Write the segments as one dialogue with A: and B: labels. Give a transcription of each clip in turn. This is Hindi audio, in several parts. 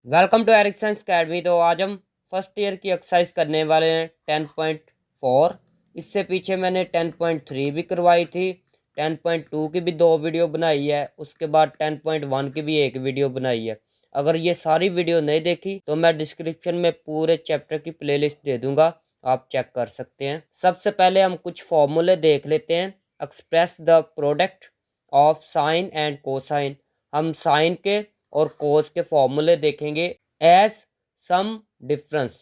A: Welcome to एरिक्संस academy. तो आज हम फर्स्ट ईयर की एक्सरसाइज करने वाले हैं 10.4। इससे पीछे मैंने 10.3 भी करवाई थी, 10.2 की भी 2 वीडियो बनाई है, उसके बाद 10.1 की भी एक वीडियो बनाई है। अगर ये सारी वीडियो नहीं देखी तो मैं डिस्क्रिप्शन में पूरे चैप्टर की प्लेलिस्ट दे दूंगा, आप चेक कर सकते हैं। सबसे पहले हम कुछ फॉर्मूले देख लेते हैं। Express the product of sine and cosine. हम साइन के और कोस के फॉर्मूले देखेंगे एज सम डिफरेंस।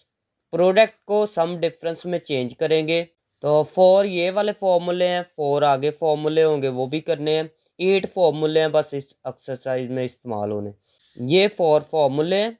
A: प्रोडक्ट को सम डिफरेंस में चेंज करेंगे। तो फोर ये वाले फॉर्मूले हैं, फोर आगे फॉर्मूले होंगे वो भी करने हैं। 8 फॉर्मूले हैं बस इस एक्सरसाइज में इस्तेमाल होने। ये 4 फॉर्मूले हैं।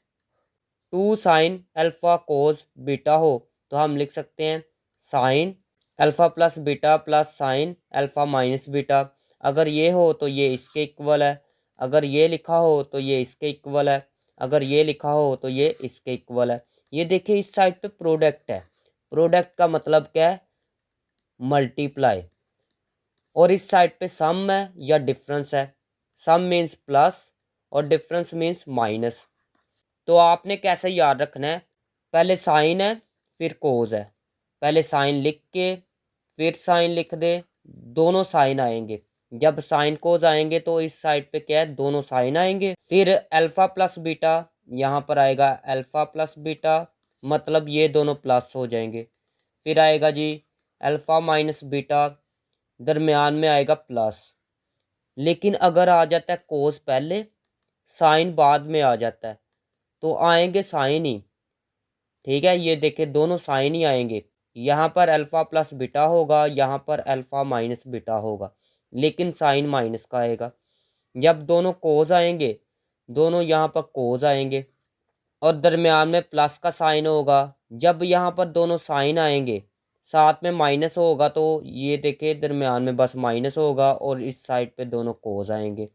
A: 2 साइन अल्फा कोस बीटा हो तो हम लिख सकते हैं sine alpha plus beta plus sine alpha minus beta. अगर ये हो तो ये इसके इक्वल है, अगर ये लिखा हो तो ये इसके इक्वल है, अगर ये लिखा हो तो ये इसके इक्वल है। ये देखिए इस साइड पे प्रोडक्ट है, प्रोडक्ट का मतलब क्या है, मल्टीप्लाई। और इस साइड पे सम है या डिफरेंस है। सम मीन्स प्लस और डिफरेंस मीन्स माइनस। तो आपने कैसे याद रखना है, पहले साइन है फिर कोज है, पहले साइन लिख के फिर साइन लिख दे, दोनों साइन आएंगे। जब साइन कोज आएंगे तो इस साइड पे क्या है, दोनों साइन आएंगे। फिर अल्फा प्लस बीटा, यहाँ पर आएगा अल्फा प्लस बीटा, मतलब ये दोनों प्लस हो जाएंगे। फिर आएगा जी अल्फा माइनस बीटा, दरमियान में आएगा प्लस। लेकिन अगर आ जाता है कोस पहले साइन बाद में आ जाता है तो आएंगे साइन ही। ठीक है, ये देखिए दोनों साइन ही आएंगे। यहाँ पर अल्फा प्लस बीटा होगा, यहाँ पर अल्फा माइनस बीटा होगा, लेकिन साइन माइनस का आएगा। जब दोनों कोज आएंगे, दोनों यहाँ पर कोज आएंगे और दरमियान में प्लस का साइन होगा। जब यहाँ पर दोनों साइन आएंगे साथ में माइनस होगा तो ये देखिए दरमियान में बस माइनस होगा और इस साइड पे दोनों कोज आएंगे।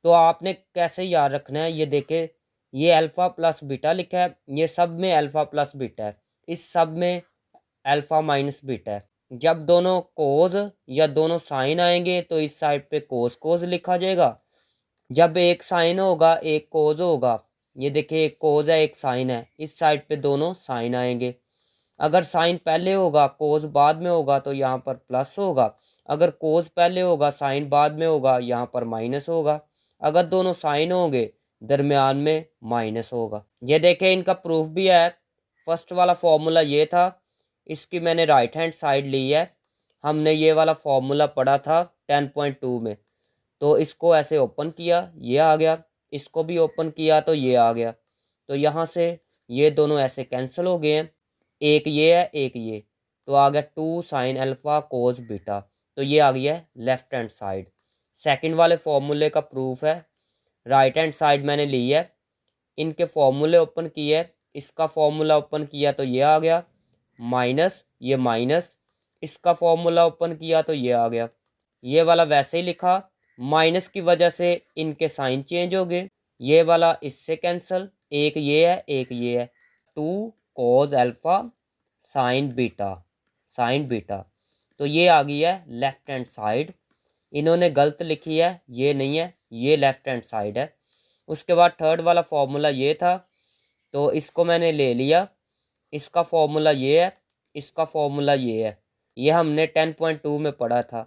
A: तो आपने कैसे याद रखना है, ये देखे ये अल्फा प्लस बीटा लिखा है, ये सब में अल्फा प्लस बीटा है, इस सब में अल्फा माइनस बीटा है। जब दोनों कोज या दोनों साइन आएंगे तो इस साइड पे कोस कोस लिखा जाएगा। जब एक साइन होगा एक कोज होगा, ये देखिए एक कोज है एक साइन है, इस साइड पे दोनों साइन आएंगे। अगर साइन पहले होगा कोस बाद में होगा तो यहाँ पर प्लस होगा, अगर कोस पहले होगा साइन बाद में होगा यहाँ पर माइनस होगा। अगर दोनों साइन होंगे दरमियान में माइनस होगा। ये देखें इनका प्रूफ भी है। फर्स्ट वाला फॉर्मूला ये था, इसकी मैंने राइट हैंड साइड ली है। हमने ये वाला फॉर्मूला पढ़ा था 10.2 में। तो इसको ऐसे ओपन किया ये आ गया, इसको भी ओपन किया तो ये आ गया। तो यहाँ से ये दोनों ऐसे कैंसिल हो गए हैं, एक ये है एक ये, तो आ गया 2 साइन अल्फा कोस बीटा। तो ये आ गया है लेफ्ट हैंड साइड। सेकंड वाले फॉर्मूले का प्रूफ है, राइट हैंड साइड मैंने ली है, इनके फॉर्मूले ओपन किए, इसका फॉर्मूला ओपन किया तो ये आ गया माइनस, ये माइनस, इसका फॉर्मूला ओपन किया तो ये आ गया। ये वाला वैसे ही लिखा, माइनस की वजह से इनके साइन चेंज हो गए। ये वाला इससे कैंसिल, एक ये है एक ये है, 2 cos alpha sine beta, sine beta. तो ये आ गई है लेफ्ट हैंड साइड। इन्होंने गलत लिखी है, ये नहीं है, ये लेफ्ट हैंड साइड है। उसके बाद थर्ड वाला फॉर्मूला ये था तो इसको मैंने ले लिया, इसका फॉर्मूला ये है, इसका फॉर्मूला ये है, ये हमने 10.2 में पढ़ा था।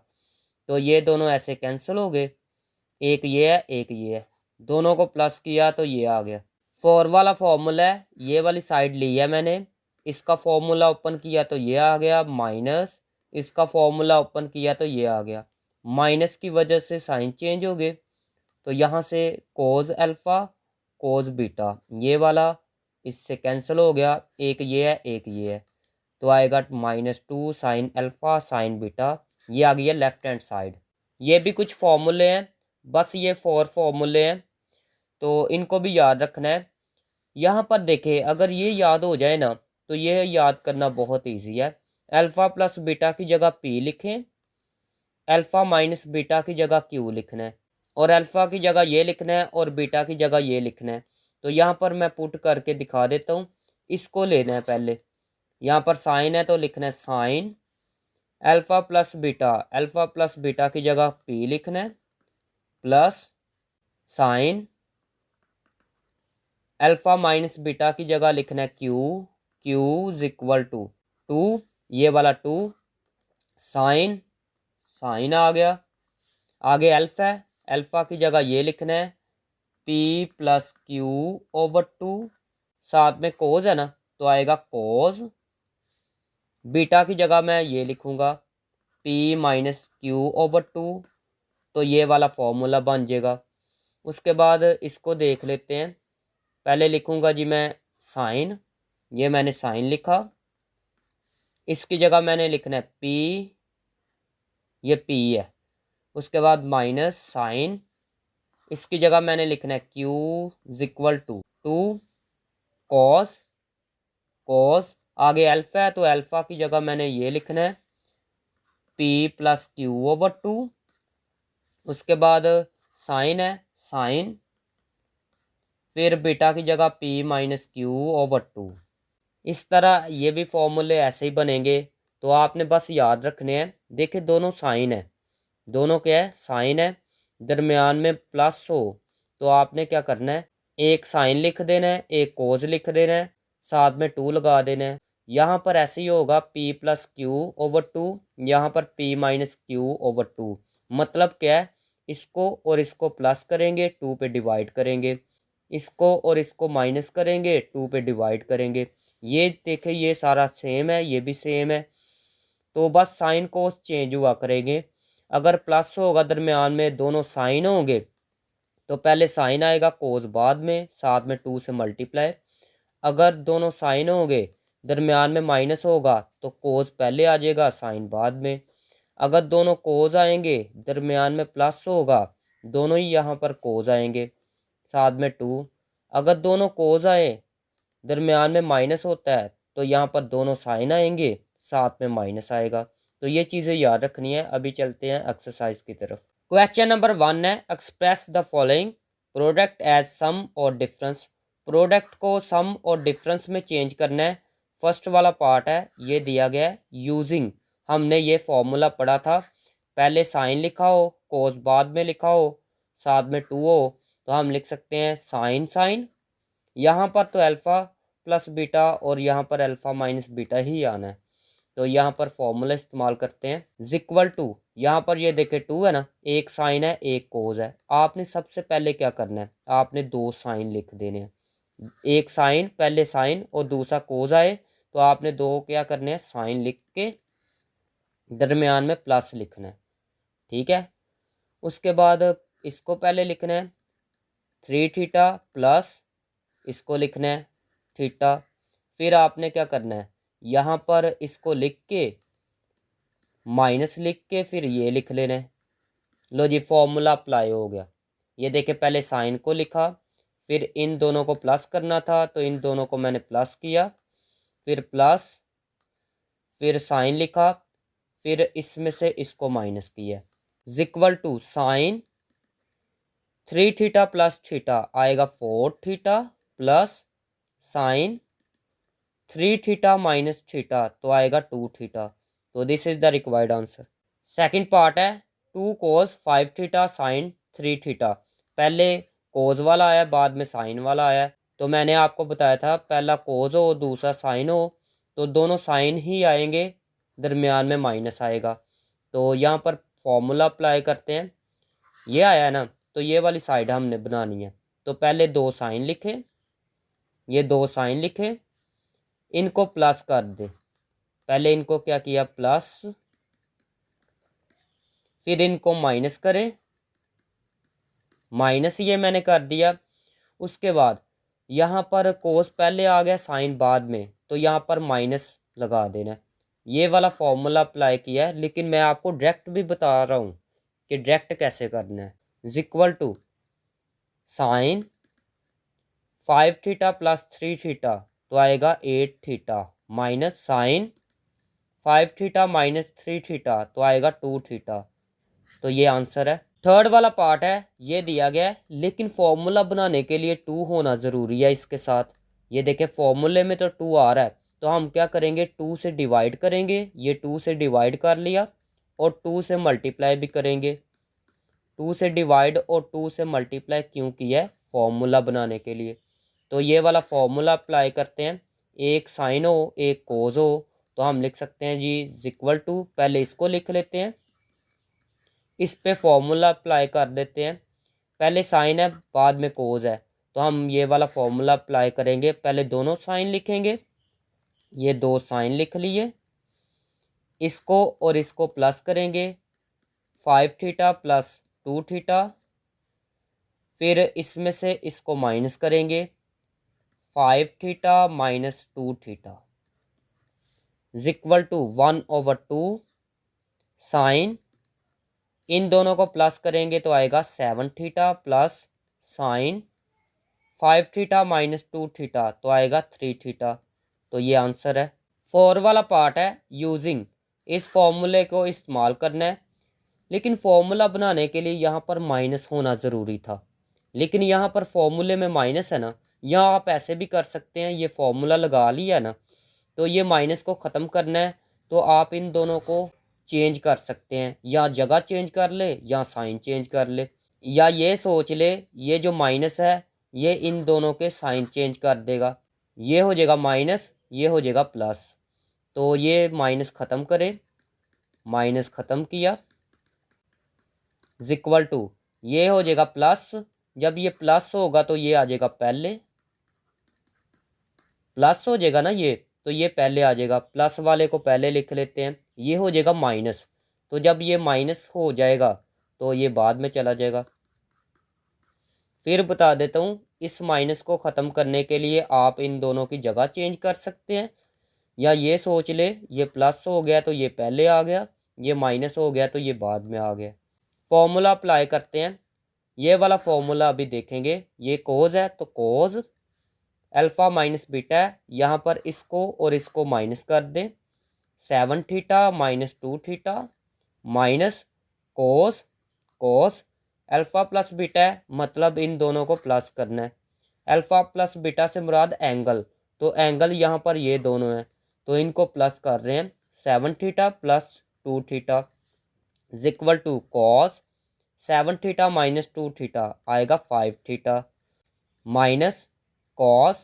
A: तो ये दोनों ऐसे कैंसिल हो गए, एक ये है एक ये है, दोनों को प्लस किया तो ये आ गया। फोर वाला फॉर्मूला है, ये वाली साइड ली है मैंने, इसका फॉर्मूला ओपन किया तो ये आ गया माइनस, इसका फॉर्मूला ओपन किया तो ये आ गया। माइनस की वजह से साइन चेंज हो गए, तो यहाँ से कोज अल्फा कोज बीटा, ये वाला इससे कैंसिल हो गया, एक ये है एक ये है, तो आएगा -2 साइन अल्फा साइन बीटा। ये आ गई है लेफ्ट हैंड साइड। ये भी कुछ फॉर्मूले हैं, बस ये 4 फॉर्मूले हैं तो इनको भी याद रखना है। यहाँ पर देखें अगर ये याद हो जाए ना तो ये याद करना बहुत ईजी है। अल्फ़ा प्लस बीटा की जगह पी लिखें, अल्फ़ा माइनस बीटा की जगह क्यू लिखना है, और अल्फ़ा की जगह ये लिखना है और बीटा की जगह ये लिखना है। तो यहाँ पर मैं पुट करके दिखा देता हूँ। इसको लेना है पहले, यहाँ पर साइन है तो लिखना है sign alpha plus beta, alpha plus beta की जगह पी लिखना है plus sign alpha minus beta की जगह लिखना है क्यू इज इक्वल टू 2, ये वाला 2, साइन आ गया। आगे अल्फ़ा है, अल्फ़ा की जगह ये लिखना है पी प्लस क्यू ओवर 2, साथ में कोज है ना तो आएगा कोज। बीटा की जगह मैं ये लिखूंगा पी माइनस क्यू ओवर 2, तो ये वाला फॉर्मूला बन जाएगा। उसके बाद इसको देख लेते हैं। पहले लिखूंगा जी मैं साइन, ये मैंने साइन लिखा। इसकी जगह मैंने लिखना है पी, ये पी है। उसके बाद माइनस साइन, इसकी जगह मैंने लिखना है Q is equal to 2 cos, आगे अल्फ़ा है तो अल्फ़ा की जगह मैंने ये लिखना है पी प्लस क्यू ओवर 2। उसके बाद साइन है, साइन, फिर बीटा की जगह पी माइनस क्यू ओवर 2। इस तरह ये भी फॉर्मूले ऐसे ही बनेंगे। तो आपने बस याद रखने हैं। देखिए दोनों साइन है, दोनों क्या है साइन है, दरमियान में प्लस हो तो आपने क्या करना है, एक साइन लिख देना है, एक कोज लिख देना है, साथ में 2 लगा देना है। यहाँ पर ऐसे ही होगा पी प्लस क्यू ओवर 2, यहाँ पर पी माइनस क्यू ओवर 2। मतलब क्या है, इसको और इसको प्लस करेंगे, 2 पे डिवाइड करेंगे, इसको और इसको माइनस करेंगे, 2 पे डिवाइड करेंगे। ये देखें ये सारा सेम है, ये भी सेम है। तो बस साइन कोस चेंज हुआ करेंगे। अगर प्लस होगा दरमियान में, दोनों साइन होंगे तो पहले साइन आएगा, कोस बाद में, साथ में 2 से मल्टीप्लाई। अगर दोनों साइन होंगे दरमियान में माइनस होगा तो कोस पहले आ जाएगा, साइन बाद में। अगर दोनों कोस आएंगे दरमियान में प्लस होगा, दोनों ही यहाँ पर कोस आएंगे, साथ में 2। अगर दोनों कोस आए दरमियान में माइनस होता है तो यहाँ पर दोनों साइन आएंगे, साथ में माइनस आएगा। तो ये चीज़ें याद रखनी है। अभी चलते हैं एक्सरसाइज की तरफ। क्वेश्चन नंबर 1 है, express the following product as sum और डिफरेंस। प्रोडक्ट को सम और डिफरेंस में चेंज करना है। फर्स्ट वाला पार्ट है, ये दिया गया है यूजिंग, हमने ये फॉर्मूला पढ़ा था, पहले साइन लिखा हो, कोस बाद में लिखा हो, साथ में 2 हो, तो हम लिख सकते हैं साइन साइन। यहाँ पर तो अल्फ़ा प्लस बीटा और यहाँ पर अल्फ़ा माइनस बीटा ही आना है। तो यहाँ पर फॉर्मूला इस्तेमाल करते हैं इक्वल टू, यहाँ पर ये देखे 2 है ना, एक साइन है एक कोज है। आपने सबसे पहले क्या करना है, आपने 2 साइन लिख देने हैं। एक साइन, पहले साइन और दूसरा कोज आए तो आपने 2 क्या करने हैं, साइन लिख के दरमियान में प्लस लिखना है। ठीक है। उसके बाद इसको पहले लिखना है 3 थीटा प्लस, इसको लिखना है थीटा। फिर आपने क्या करना है, यहाँ पर इसको लिख के माइनस लिख के फिर ये लिख लेना है। लो जी फॉर्मूला अप्लाई हो गया। ये देखे पहले साइन को लिखा, फिर इन दोनों को प्लस करना था तो इन दोनों को मैंने प्लस किया, फिर प्लस, फिर साइन लिखा, फिर इसमें से इसको माइनस किया। Equal to sine 3 theta plus theta आएगा 4 theta plus sine 3 theta minus theta तो आएगा 2 थीटा। तो this is the required answer. Second part है 2 कोस 5 थीटा साइन 3 थीटा। पहले कोस वाला आया, बाद में साइन वाला आया। तो मैंने आपको बताया था पहला कोस हो दूसरा साइन हो तो दोनों साइन ही आएंगे, दरमियान में माइनस आएगा। तो यहाँ पर फॉर्मूला अप्लाई करते हैं। ये आया ना, तो ये वाली साइड हमने बनानी है। तो पहले 2 साइन लिखे, ये 2 साइन लिखे, इनको प्लस कर दे। पहले इनको क्या किया प्लस, फिर इनको माइनस करें, माइनस ये मैंने कर दिया। उसके बाद यहाँ पर कोस पहले आ गया साइन बाद में, तो यहाँ पर माइनस लगा देना। ये वाला फॉर्मूला अप्लाई किया है, लेकिन मैं आपको डायरेक्ट भी बता रहा हूँ कि डायरेक्ट कैसे करना है। Equal to sine 5 theta plus 3 theta तो आएगा 8 theta minus sine 5 theta minus 3 theta तो आएगा 2 थीटा। तो ये आंसर है। थर्ड वाला पार्ट है, ये दिया गया है, लेकिन फॉर्मूला बनाने के लिए 2 होना ज़रूरी है इसके साथ। ये देखें फॉर्मूले में तो 2 आ रहा है, तो हम क्या करेंगे 2 से डिवाइड करेंगे। ये 2 से डिवाइड कर लिया और 2 से मल्टीप्लाई भी करेंगे। 2 से डिवाइड और 2 से मल्टीप्लाई क्यों किया है, फॉर्मूला बनाने के लिए। तो ये वाला फॉर्मूला अप्लाई करते हैं। एक साइन हो एक कोज हो तो हम लिख सकते हैं जी इक्वल टू, पहले इसको लिख लेते हैं, इस पे फॉर्मूला अप्लाई कर देते हैं। पहले साइन है बाद में कोज है, तो हम ये वाला फॉर्मूला अप्लाई करेंगे। पहले दोनों साइन लिखेंगे, ये दो साइन लिख लिए, इसको और इसको प्लस करेंगे, 5 थीटा प्लस 2 थीटा, फिर इसमें से इसको माइनस करेंगे, 5 theta minus 2 theta equal to 1/2 sine, इन दोनों को प्लस करेंगे तो आएगा 7 theta plus sine 5 theta minus 2 theta तो आएगा 3 थीटा। तो ये आंसर है। 4 वाला पार्ट है यूजिंग, इस फॉर्मूले को इस्तेमाल करना है। लेकिन फॉर्मूला बनाने के लिए यहाँ पर माइनस होना ज़रूरी था, लेकिन यहाँ पर फॉर्मूले में माइनस है ना। यहाँ आप ऐसे भी कर सकते हैं, ये फॉर्मूला लगा लिया ना, तो ये माइनस को ख़त्म करना है तो आप इन दोनों को चेंज कर सकते हैं, या जगह चेंज कर ले या साइन चेंज कर ले, या ये सोच ले ये जो माइनस है ये इन दोनों के साइन चेंज कर देगा, ये हो जाएगा माइनस ये हो जाएगा प्लस। तो ये माइनस ख़त्म करे, माइनस ख़त्म किया, इक्वल टू ये हो जाएगा प्लस, जब ये प्लस होगा तो ये आ जाएगा पहले, प्लस हो जाएगा ना ये, तो ये पहले आ जाएगा, प्लस वाले को पहले लिख लेते हैं। ये हो जाएगा माइनस, तो जब ये माइनस हो जाएगा तो ये बाद में चला जाएगा। फिर बता देता हूँ, इस माइनस को ख़त्म करने के लिए आप इन दोनों की जगह चेंज कर सकते हैं, या ये सोच ले ये प्लस हो गया तो ये पहले आ गया, ये माइनस हो गया तो ये बाद में आ गया। फॉर्मूला अप्लाई करते हैं, ये वाला फॉर्मूला अभी देखेंगे। ये कोज है तो कोज अल्फ़ा माइनस बीटा है, यहाँ पर इसको और इसको माइनस कर दें, 7 theta minus 2 theta minus cos, cos alpha plus beta है, मतलब इन दोनों को प्लस करना है। अल्फ़ा प्लस बीटा से मुराद एंगल, तो एंगल यहाँ पर ये दोनों हैं तो इनको प्लस कर रहे हैं, 7 theta plus 2 theta equal to cos 7 theta minus 2 theta आएगा 5 थीटा माइनस कॉस,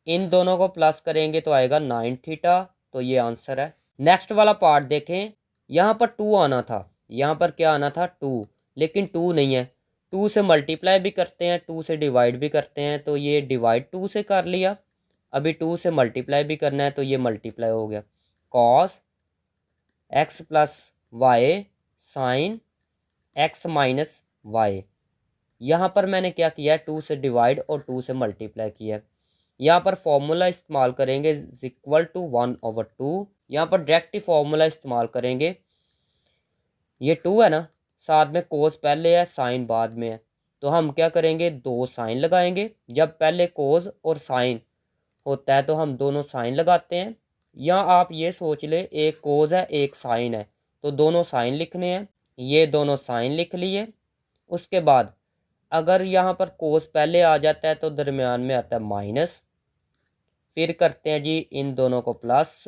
A: इन दोनों को प्लस करेंगे तो आएगा 9 थीटा। तो ये आंसर है। नेक्स्ट वाला पार्ट देखें, यहाँ पर 2 आना था, यहाँ पर क्या आना था 2, लेकिन 2 नहीं है। 2 से मल्टीप्लाई भी करते हैं 2 से डिवाइड भी करते हैं, तो ये डिवाइड 2 से कर लिया, अभी 2 से मल्टीप्लाई भी करना है तो ये मल्टीप्लाई हो गया, cos X plus Y sine X minus Y. यहाँ पर मैंने क्या किया है, 2 से डिवाइड और 2 से मल्टीप्लाई किया है। यहाँ पर फॉर्मूला इस्तेमाल करेंगे इक्वल टू 1/2, यहाँ पर डायरेक्ट ही फॉर्मूला इस्तेमाल करेंगे। ये 2 है ना, साथ में कोस पहले है साइन बाद में है, तो हम क्या करेंगे दो साइन लगाएंगे। जब पहले कोस और साइन होता है तो हम दोनों साइन लगाते हैं, या आप ये सोच ले एक कोस है एक साइन है तो दोनों साइन लिखने हैं, ये दोनों साइन लिख लिए। उसके बाद अगर यहाँ पर कोस पहले आ जाता है तो दरमियान में आता है माइनस, फिर करते हैं जी इन दोनों को plus,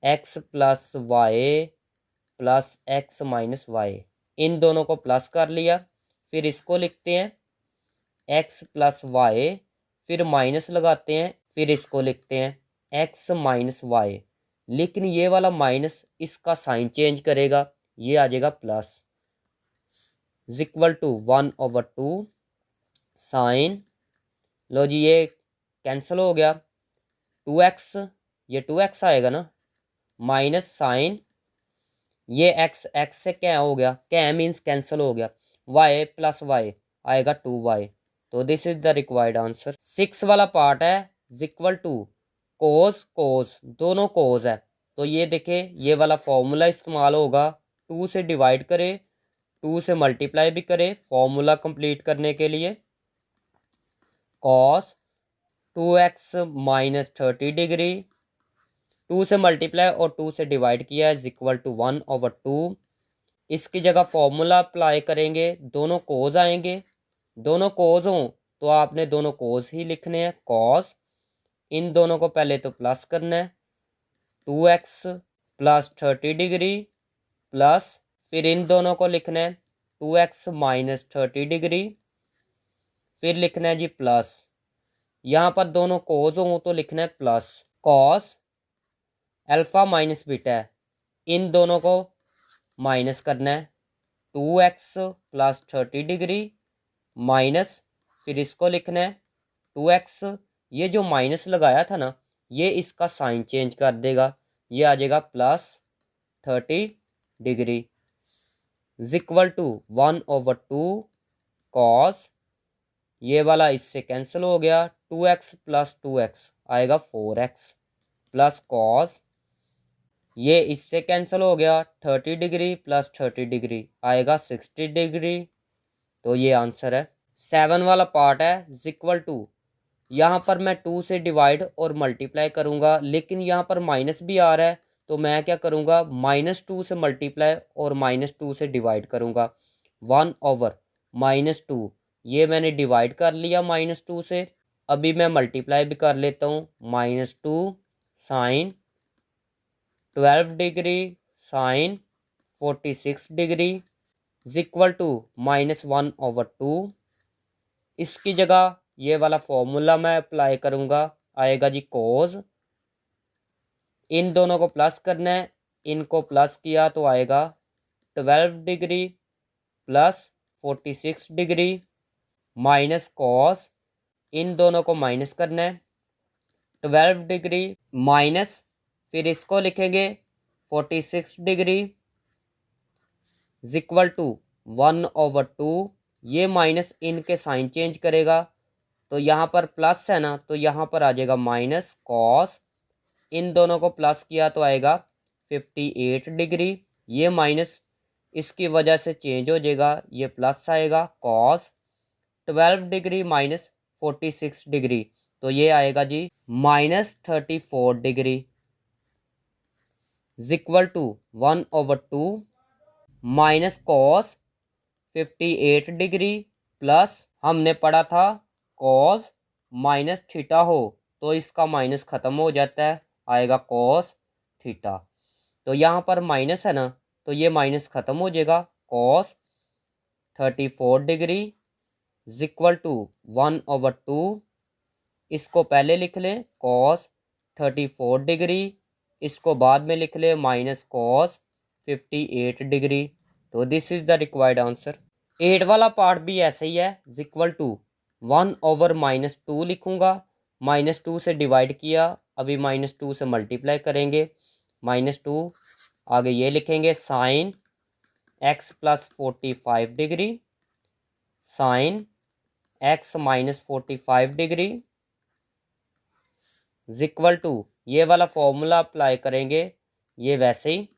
A: x plus y plus x minus y, इन दोनों को प्लस कर लिया। फिर इसको लिखते हैं एक्स प्लस वाई, फिर माइनस लगाते हैं, फिर इसको लिखते हैं एक्स माइनस वाई, लेकिन ये वाला माइनस इसका साइन चेंज करेगा, ये आ जाएगा प्लस इक्वल टू 1/2 साइन, लो जी ये कैंसिल हो गया, 2x, ये 2x आएगा ना, माइनस साइन ये x से क्या हो गया, क्या मीन्स कैंसिल हो गया, y प्लस वाई आएगा 2y। तो this is the required answer. 6 वाला पार्ट है इक्वल टू कोस कोस, दोनों कोस है, तो ये देखे ये वाला फॉर्मूला इस्तेमाल होगा, 2 से डिवाइड करे 2 से मल्टीप्लाई भी करे फॉर्मूला कंप्लीट करने के लिए, कॉस 2x माइनस 30 डिग्री, 2 से मल्टीप्लाई और 2 से डिवाइड किया है इक्वल टू 1/2। इसकी जगह फॉर्मूला अप्लाई करेंगे, दोनों कोस आएंगे, दोनों कोस हों तो आपने दोनों कोस ही लिखने हैं, कॉस इन दोनों को पहले तो प्लस करना है, 2x प्लस 30 डिग्री प्लस, फिर इन दोनों को लिखना है 2x माइनस 30 डिग्री, फिर लिखना है जी प्लस यहाँ पर दोनों कोस हो तो लिखना है plus cos alpha minus beta है, इन दोनों को माइनस करना है 2x प्लस 30 डिग्री माइनस, फिर इसको लिखना है 2x, ये जो माइनस लगाया था ना ये इसका साइन चेंज कर देगा, ये आ जाएगा plus 30 degree is equal to 1/2 cos, ये वाला इससे कैंसिल हो गया, 2x प्लस 2x आएगा 4x प्लस कॉस, ये इससे कैंसिल हो गया 30 डिग्री प्लस 30 डिग्री आएगा 60 डिग्री। तो ये आंसर है। 7 वाला पार्ट है इज इक्वल टू, यहाँ पर मैं 2 से डिवाइड और मल्टीप्लाई करूँगा, लेकिन यहाँ पर माइनस भी आ रहा है तो मैं क्या करूँगा, -2 से मल्टीप्लाई और -2 से डिवाइड करूँगा। 1/-2 ये मैंने डिवाइड कर लिया -2 से, अभी मैं मल्टीप्लाई भी कर लेता हूँ। -2 sine 12 degree sine 46 degree is equal to -1/2। इसकी जगह ये वाला फॉर्मूला मैं अप्लाई करूँगा, आएगा जी कोस, इन दोनों को प्लस करना है, इनको प्लस किया तो आएगा 12 degree plus 46 degree minus cos, इन दोनों को माइनस करना है 12 डिग्री माइनस, फिर इसको लिखेंगे 46 डिग्री इज इक्वल टू 1/2, ये माइनस इनके साइन चेंज करेगा तो यहाँ पर प्लस है ना तो यहाँ पर आ जाएगा माइनस कॉस, इन दोनों को प्लस किया तो आएगा 58 डिग्री, ये माइनस इसकी वजह से चेंज हो जाएगा, ये प्लस आएगा कॉस 12 डिग्री माइनस 46 डिग्री, तो ये आएगा जी -34 degree is equal to 1/2 minus cos 58 degree plus, हमने पढ़ा था कॉस माइनस थीटा हो तो इसका माइनस ख़त्म हो जाता है, आएगा कॉस थीटा, तो यहाँ पर माइनस है ना तो ये माइनस ख़त्म हो जाएगा, cos 34 degree is equal to 1/2, इसको पहले लिख लें कॉस 34 डिग्री, इसको बाद में लिख लें माइनस कॉस 58 डिग्री। तो this is the required answer. 8 वाला पार्ट भी ऐसे ही है, इज इक्वल टू 1/-2 लिखूंगा, -2 से डिवाइड किया, अभी -2 से मल्टीप्लाई करेंगे, -2 आगे ये लिखेंगे sine x plus 45 degree sine x minus 45 degree is equal to, ये वाला फॉर्मूला अप्लाई करेंगे, ये वैसे ही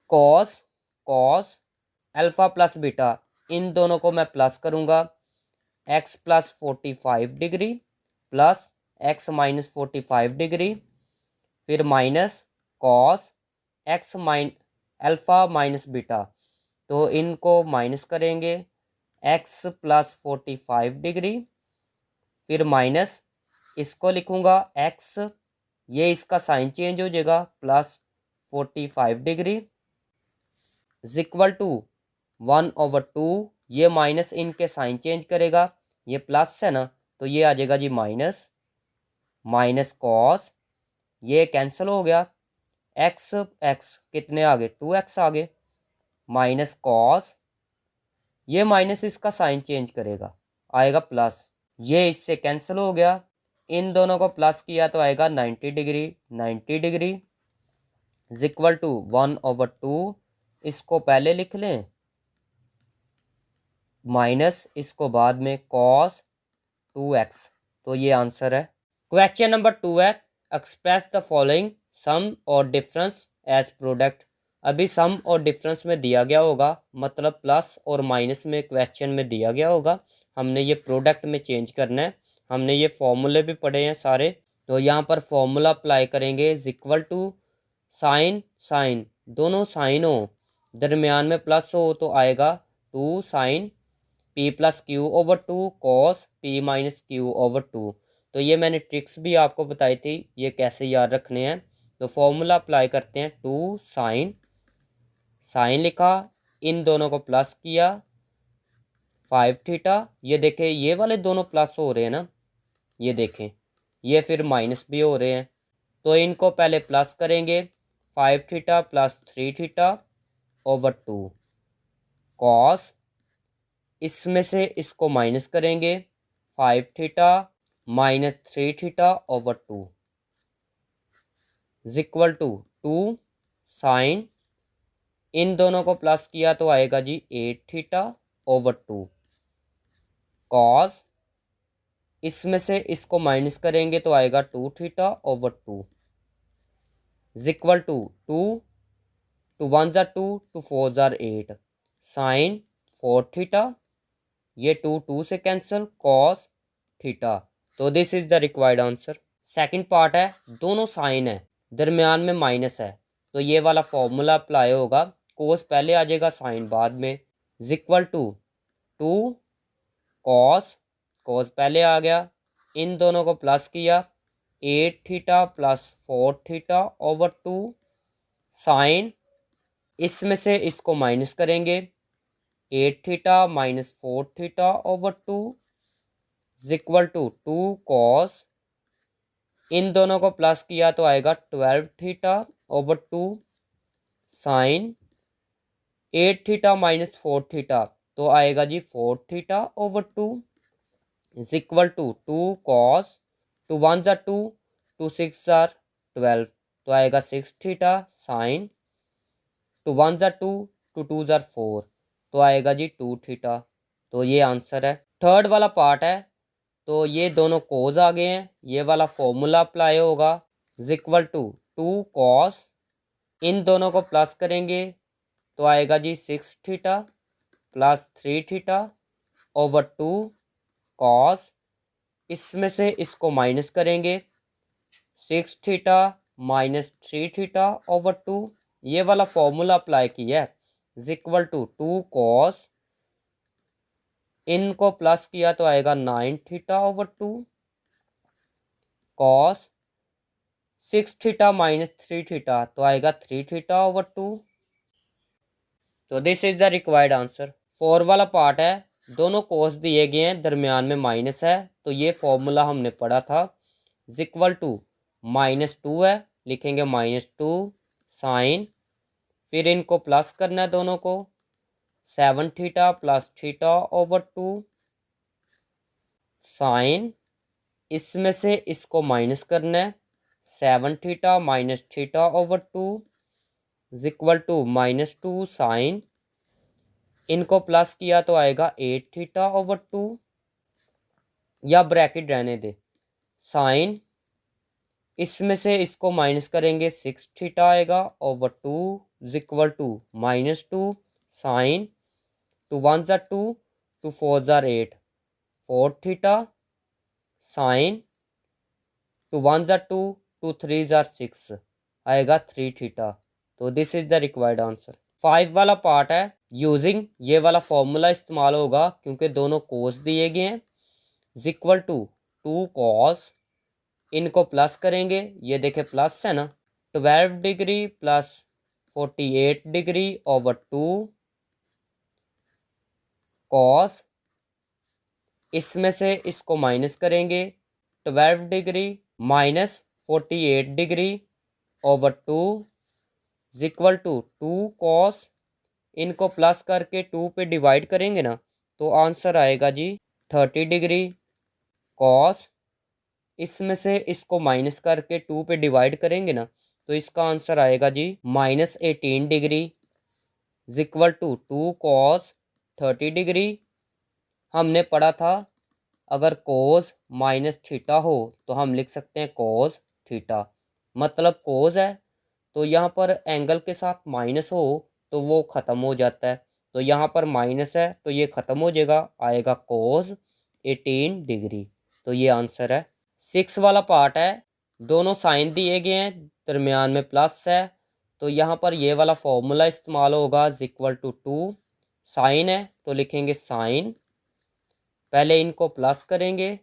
A: कॉस अल्फा प्लस बीटा, इन दोनों को मैं प्लस करूँगा, x plus 45 degree plus x minus 45 degree, फिर minus cos x alpha minus beta, तो इनको माइनस करेंगे x प्लस 45 डिग्री, फिर माइनस इसको लिखूँगा x, ये इसका साइन चेंज हो जाएगा plus 45 degree is equal to 1/2, ये माइनस इनके साइन चेंज करेगा, ये प्लस है ना तो ये आ जाएगा जी माइनस कॉस, ये कैंसिल हो गया, x कितने आ गए 2x आ गए, माइनस कॉस, ये माइनस इसका साइन चेंज करेगा आएगा प्लस, ये इससे कैंसिल हो गया, इन दोनों को प्लस किया तो आएगा 90 डिग्री इज इक्वल टू 1/2, इसको पहले लिख लें माइनस इसको बाद में कॉस 2x, तो ये आंसर है। क्वेश्चन नंबर 2 है एक्सप्रेस द फॉलोइंग सम और डिफरेंस एज प्रोडक्ट। अभी सम और डिफरेंस में दिया गया होगा, मतलब प्लस और माइनस में क्वेश्चन में दिया गया होगा, हमने ये प्रोडक्ट में चेंज करना है, हमने ये फॉर्मूले भी पढ़े हैं सारे, तो यहाँ पर फॉर्मूला अप्लाई करेंगे इज इक्वल टू साइन दोनों साइन हो, दरमियान में प्लस हो तो आएगा 2 sine p plus Q over 2 cos p minus Q over 2। तो ये मैंने ट्रिक्स भी आपको बताई थी, ये कैसे याद रखने हैं। तो फॉर्मूला अप्लाई करते हैं, 2 साइन लिखा, इन दोनों को प्लस किया 5 थीटा, ये देखे ये वाले दोनों प्लस हो रहे हैं ना, ये देखें, ये फिर माइनस भी हो रहे हैं। तो इनको पहले प्लस करेंगे, 5 theta plus 3 theta over 2 cos, इसमें से इसको माइनस करेंगे, 5 theta minus 3 theta over 2 is equal to 2 sine, इन दोनों को प्लस किया तो आएगा जी 8 थीटा ओवर 2 कॉस, इसमें से इसको माइनस करेंगे तो आएगा 2 theta over 2 is equal to 2 टू 1 ज़ार 2 टू 4 ज़ार 8 साइन 4 थीटा, ये 2 से कैंसिल, कॉस थीटा। तो this is the required answer. Second part है, दोनों साइन है, दरमियान में माइनस है, तो ये वाला फॉर्मूला अप्लाई होगा, कोस पहले आ जाएगा साइन बाद में, is equal to 2 cos, cos पहले आ गया, इन दोनों को प्लस किया, 8 theta plus 4 theta over 2 sine, इसमें से इसको माइनस करेंगे, 8 theta minus 4 theta over 2 is equal to 2 cos, इन दोनों को प्लस किया तो आएगा 12 theta over 2 sine, 8 theta minus 4 theta तो आएगा जी 4 theta over 2 is equal to 2 cos, 2 1 ज़ार 2 2 6 ज़ार 12 तो आएगा 6 थीटा साइन, 2 1 ज़ार 2 2 ज़ार 4 तो आएगा जी 2 थीटा। तो ये आंसर है। थर्ड वाला पार्ट है, तो ये दोनों कोज आ गए हैं, ये वाला फॉर्मूला अप्लाई होगा, इज इक्वल टू 2 कॉस, इन दोनों को प्लस करेंगे तो आएगा जी 6 theta plus 3 theta over 2 cos, इसमें से इसको माइनस करेंगे, 6 थीटा माइनस 3 थीटा ओवर 2, ये वाला फॉर्मूला अप्लाई किया है, इज इक्वल टू 2 कॉस, इनको प्लस किया तो आएगा 9 theta over 2 cos, 6 theta minus 3 theta तो आएगा 3 थीटा ओवर 2। तो this is the required answer. 4 वाला पार्ट है, दोनों कोस दिए गए हैं, दरमियान में माइनस है, तो ये फॉर्मूला हमने पढ़ा था, इज इक्वल टू -2 है, लिखेंगे -2 साइन, फिर इनको प्लस करना है दोनों को, 7 theta plus theta over 2 sine, इसमें से इसको माइनस करना है, 7 theta minus theta over 2 is equal to -2 sine, इनको प्लस किया तो आएगा 8 थीटा ओवर 2, या ब्रैकेट रहने दे, साइन, इसमें से इसको माइनस करेंगे 6 थीटा आएगा over 2 is equal to -2 sine, 2 1 ज़ार 2 2 4 ज़ार 8 4 थीटा साइन, 2 1 ज़ार 2 2 3 ज़ार 6 आएगा 3 थीटा। तो this is the required answer. 5 वाला पार्ट है, यूजिंग, ये वाला फॉर्मूला इस्तेमाल होगा क्योंकि दोनों कोस दिए गए हैं, इज इक्वल टू 2 कॉस, इनको प्लस करेंगे, ये देखें प्लस है ना, 12 degree plus 48 degree over 2 cos, इसमें से इसको माइनस करेंगे, 12 degree minus 48 degree over 2 is equal to 2 cos, इनको प्लस करके 2 पे डिवाइड करेंगे ना तो आंसर आएगा जी 30 डिग्री कॉस, इसमें से इसको माइनस करके 2 पे डिवाइड करेंगे ना तो इसका आंसर आएगा जी -18 degree is equal to 2 cos 30 degree. हमने पढ़ा था अगर कोस माइनस थीटा हो तो हम लिख सकते हैं कोस थीटा, मतलब कोस है तो यहाँ पर एंगल के साथ माइनस हो तो वो ख़त्म हो जाता है, तो यहाँ पर माइनस है तो ये ख़त्म हो जाएगा, आएगा कोस 18 डिग्री। तो ये आंसर है। 6 वाला पार्ट है, दोनों साइन दिए गए हैं, दरमियान में प्लस है, तो यहाँ पर ये वाला फॉर्मूला इस्तेमाल होगा, इज इक्वल टू 2 साइन है तो लिखेंगे साइन, पहले इनको प्लस करेंगे,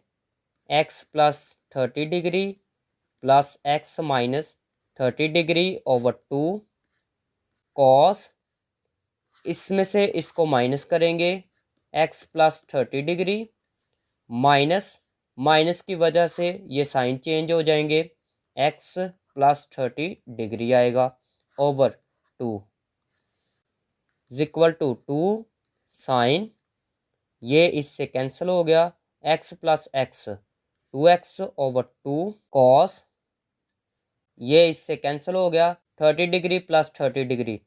A: x plus 30 degree plus x minus 30 degree over 2 cos, इसमें से इसको माइनस करेंगे, x plus 30 degree minus minus की वजह से ये साइन चेंज हो जाएंगे, एक्स प्लस 30 डिग्री आएगा over 2 is equal to 2 sine, ये इससे कैंसिल हो गया, X plus X 2x over 2 cos, ये इससे कैंसिल हो गया, 30 degree plus 30 degree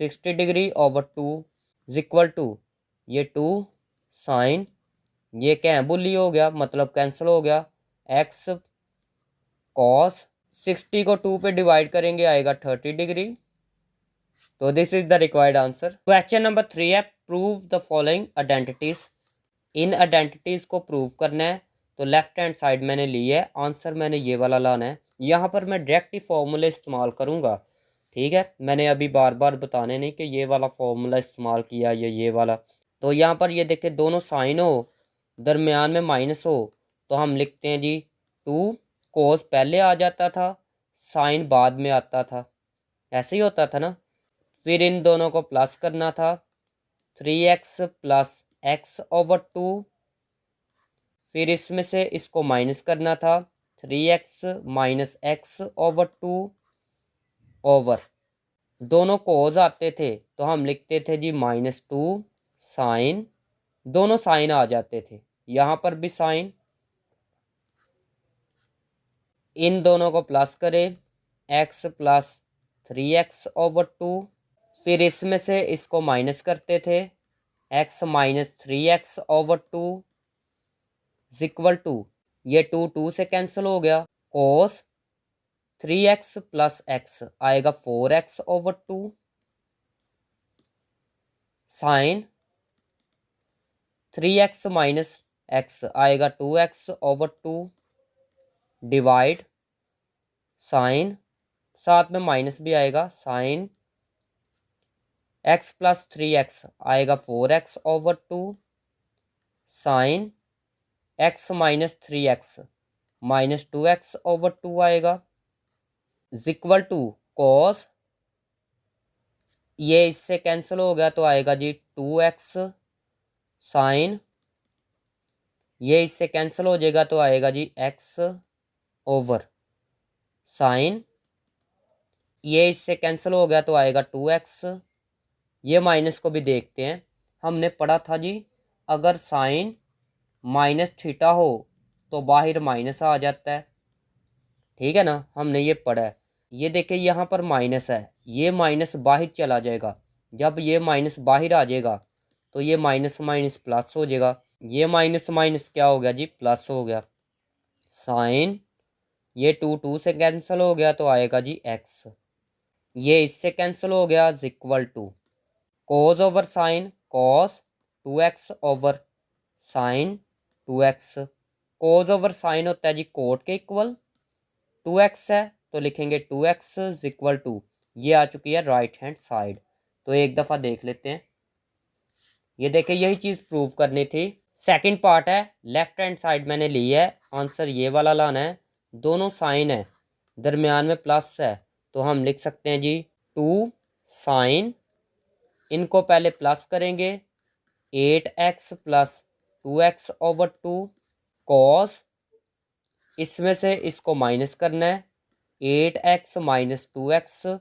A: 60 degree over 2 is equal to ये 2 साइन, ये क्या है बुली हो गया मतलब कैंसिल हो गया, एक्स कॉस 60 को 2 पे डिवाइड करेंगे आएगा 30 डिग्री। तो this is the required answer. Question number 3 है prove the following identities. In identities को प्रूव करना है। तो लेफ्ट हैंड साइड मैंने ली है, आंसर मैंने ये वाला लाना है। यहाँ पर मैं डायरेक्ट ही फॉर्मूला इस्तेमाल करूँगा, ठीक है। मैंने अभी बार बार बताने नहीं कि ये वाला फॉर्मूला इस्तेमाल किया या ये वाला। तो यहाँ पर ये देखे दोनों साइन हो, दरमियान में माइनस हो, तो हम लिखते हैं जी 2 कोस पहले आ जाता था, साइन बाद में आता था, ऐसे ही होता था ना। फिर इन दोनों को प्लस करना था, 3x प्लस एक्स ओवर 2, फिर इसमें से इसको माइनस करना था, 3x minus x over 2 over, दोनों कोस आते थे तो हम लिखते थे जी -2 साइन, दोनों साइन आ जाते थे, यहाँ पर भी साइन, इन दोनों को प्लस करें, x प्लस 3x ओवर 2, फिर इसमें से इसको माइनस करते थे, x minus 3x over 2 is equal to ये 2 2 से कैंसिल हो गया, कोस 3x प्लस x आएगा 4x over 2 sign 3x minus x आएगा 2x ओवर 2 डिवाइड साइन, साथ में माइनस भी आएगा, साइन x प्लस 3x आएगा 4x over 2 sine x minus 3x minus 2x over 2 आएगा इज इक्वल टू कॉस, ये इससे कैंसिल हो गया तो आएगा जी 2x साइन, ये इससे कैंसिल हो जाएगा तो आएगा जी x ओवर साइन, ये इससे कैंसिल हो गया तो आएगा 2x। ये माइनस को भी देखते हैं, हमने पढ़ा था जी अगर साइन माइनस थीटा हो तो बाहर माइनस आ जाता है, ठीक है ना, हमने ये पढ़ा है। ये देखिए यहाँ पर माइनस है, ये माइनस बाहर चला जाएगा, जब ये माइनस बाहर आ जाएगा तो ये माइनस माइनस प्लस हो जाएगा, ये माइनस माइनस क्या हो गया जी प्लस हो गया, साइन ये 2 2 से कैंसिल हो गया तो आएगा जी x, ये इससे कैंसिल हो गया is equal to cos over sine, cos 2x over sine 2x, cos over sine होता है जी कोट के इक्वल, 2x है तो लिखेंगे 2x इज इक्वल टू, ये आ चुकी है राइट हैंड साइड। तो एक दफ़ा देख लेते हैं, ये देखें यही चीज़ प्रूव करनी थी। सेकंड पार्ट है, लेफ्ट हैंड साइड मैंने ली है, आंसर ये वाला लाना है। दोनों साइन है, दरमियान में प्लस है, तो हम लिख सकते हैं जी 2 साइन, इनको पहले प्लस करेंगे 8x plus 2x over 2 cos, इसमें से इसको माइनस करना है 8x माइनस 2x,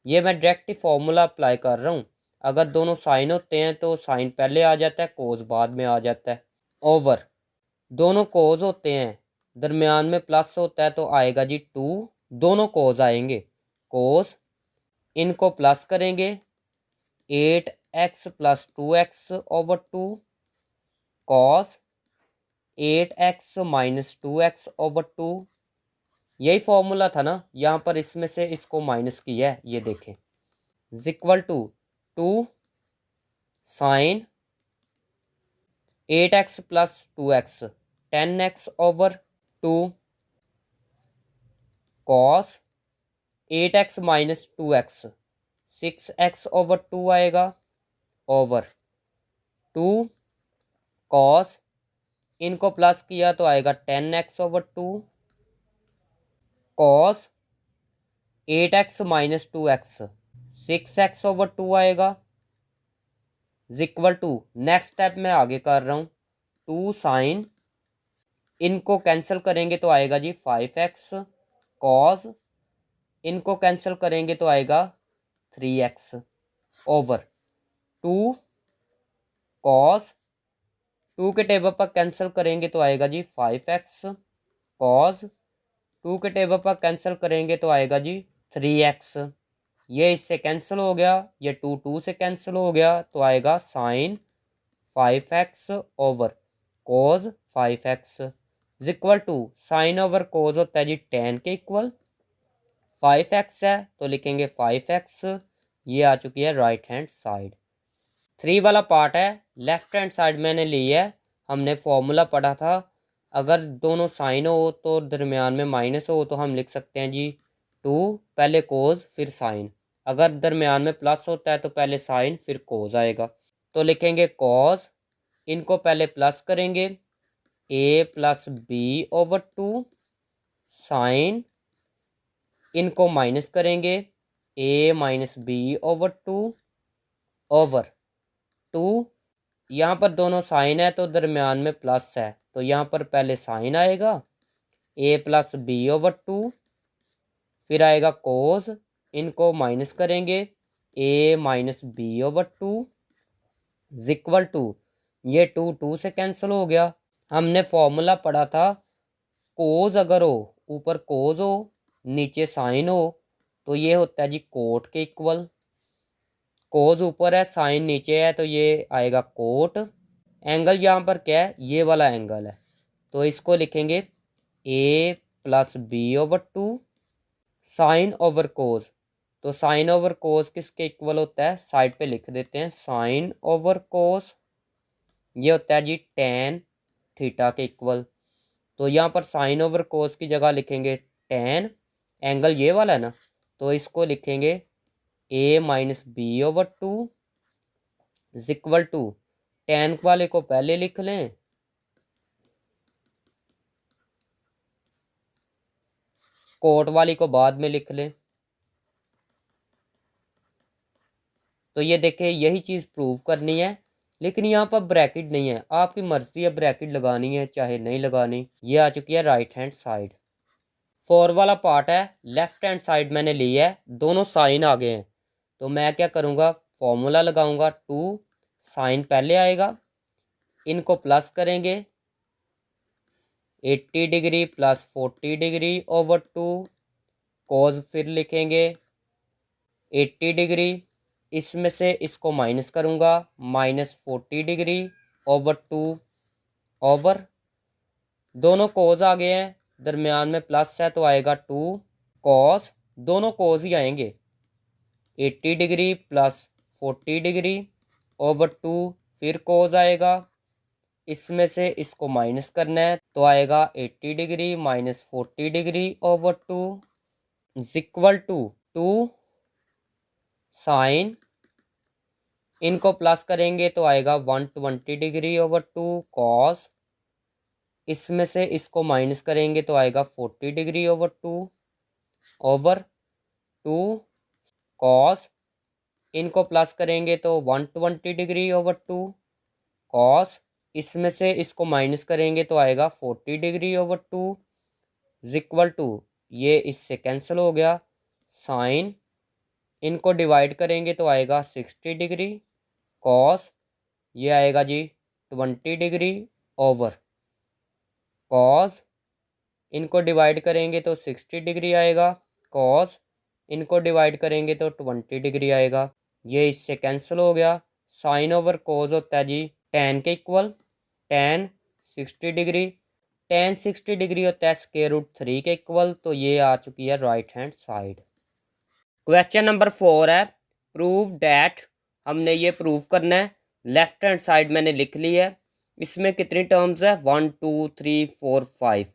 A: ये मैं डायरेक्ट ही फॉर्मूला अप्लाई कर रहा हूँ, अगर दोनों साइन होते हैं तो साइन पहले आ जाता है, कोस बाद में आ जाता है, ओवर दोनों कोस होते हैं, दरमियान में प्लस होता है तो आएगा जी 2, दोनों कोस आएंगे, कोस इनको प्लस करेंगे 8x plus 2x over 2 cos 8x minus 2x over 2, यही फॉर्मूला था ना, यहाँ पर इसमें से इसको माइनस किया है, ये देखें is equal to 2 sine 8x plus 2x 10x over 2 cos 8x minus 2x 6x over 2 आएगा ओवर 2 कॉस, इनको प्लस किया तो आएगा 10x over 2 cos 8x minus 2x 6x over 2 आएगा is equal to, next step मैं आगे कर रहा हूँ 2 साइन इनको कैंसिल करेंगे तो आएगा जी 5x कॉस, इनको कैंसिल करेंगे तो आएगा 3x ओवर 2 कॉस, 2 के टेबल पर कैंसिल करेंगे तो आएगा जी 5x कॉस, 2 के टेबल पर कैंसिल करेंगे तो आएगा जी 3x। ये इससे कैंसिल हो गया, ये 2 से कैंसिल हो गया तो आएगा sine 5x over cos 5x is equal to, sine over cos होता है जी tan के इक्वल, 5x है तो लिखेंगे 5x। ये आ चुकी है राइट हैंड साइड। 3 वाला पार्ट है, लेफ्ट हैंड साइड मैंने ली है। हमने फॉर्मूला पढ़ा था, अगर दोनों साइन हो तो दरमियान में माइनस हो तो हम लिख सकते हैं जी 2 पहले कोज फिर साइन, अगर दरमियान में प्लस होता है तो पहले साइन फिर कोज आएगा। तो लिखेंगे कॉज, इनको पहले प्लस करेंगे a plus B over 2 sine, इनको माइनस करेंगे a minus B over 2 over 2, यहाँ पर दोनों साइन है तो दरमियान में प्लस है तो यहाँ पर पहले साइन आएगा a प्लस बी ओवर 2, फिर आएगा कोस, इनको माइनस करेंगे a minus B over 2 equal to, ये 2 से कैंसिल हो गया। हमने फॉर्मूला पढ़ा था, कोज अगर हो ऊपर कोज हो नीचे साइन हो तो ये होता है जी कोट के इक्वल, कोज ऊपर है साइन नीचे है तो ये आएगा कोट। एंगल यहाँ पर क्या है, ये वाला एंगल है तो इसको लिखेंगे a plus B over 2 sine over cos, तो साइन ओवर कोस किसके इक्वल होता है, साइड पे लिख देते हैं साइन ओवर कोस, ये होता है जी tan थीटा के इक्वल। तो यहाँ पर साइन ओवर कोस की जगह लिखेंगे tan, एंगल ये वाला है ना तो इसको लिखेंगे a minus B over 2 is equal to, tan वाले को पहले लिख लें कोट वाली को बाद में लिख लें। तो ये देखें यही चीज़ प्रूव करनी है, लेकिन यहाँ पर ब्रैकेट नहीं है, आपकी मर्जी है ब्रैकेट लगानी है चाहे नहीं लगानी। ये आ चुकी है राइट हैंड साइड। 4 वाला पार्ट है, लेफ्ट हैंड साइड मैंने ली है, दोनों साइन आ गए हैं तो मैं क्या करूँगा, फॉर्मूला लगाऊंगा 2 साइन पहले आएगा, इनको प्लस करेंगे 80 डिग्री प्लस 40 डिग्री ओवर 2 कोज, फिर लिखेंगे 80 डिग्री, इसमें से इसको माइनस करूँगा माइनस 40 डिग्री ओवर 2 ओवर, दोनों कोज आ गए हैं दरमियान में प्लस है तो आएगा 2 कॉस, दोनों कोज ही आएंगे 80 डिग्री प्लस 40 डिग्री ओवर 2, फिर कोज आएगा, इसमें से इसको माइनस करना है तो आएगा 80 degree minus 40 degree over 2 is equal to 2 sine, इनको प्लस करेंगे तो आएगा 120 डिग्री ओवर 2 कॉस, इसमें से इसको माइनस करेंगे तो आएगा 40 डिग्री ओवर 2 ओवर 2 कॉस, इनको प्लस करेंगे तो 120 डिग्री ओवर 2 कॉस, इसमें से इसको माइनस करेंगे तो आएगा 40 degree over 2 is equal to, ये इससे कैंसिल हो गया साइन, इनको डिवाइड करेंगे तो आएगा 60 डिग्री कॉस, ये आएगा जी 20 डिग्री ओवर कॉस, इनको डिवाइड करेंगे तो 60 डिग्री आएगा कॉस, इनको डिवाइड करेंगे तो 20 डिग्री आएगा, ये इससे कैंसिल हो गया। साइन ओवर कोस होता है जी tan के equal, tan 60 degree, tan 60 degree होता है स्क्वायर रूट 3 के इक्वल, तो ये आ चुकी है right hand side. Question number 4 है, प्रूव डैट, हमने ये प्रूव करना है, लेफ्ट हैंड साइड मैंने लिख ली है, इसमें कितनी टर्म्स है 1 2 3 4 5,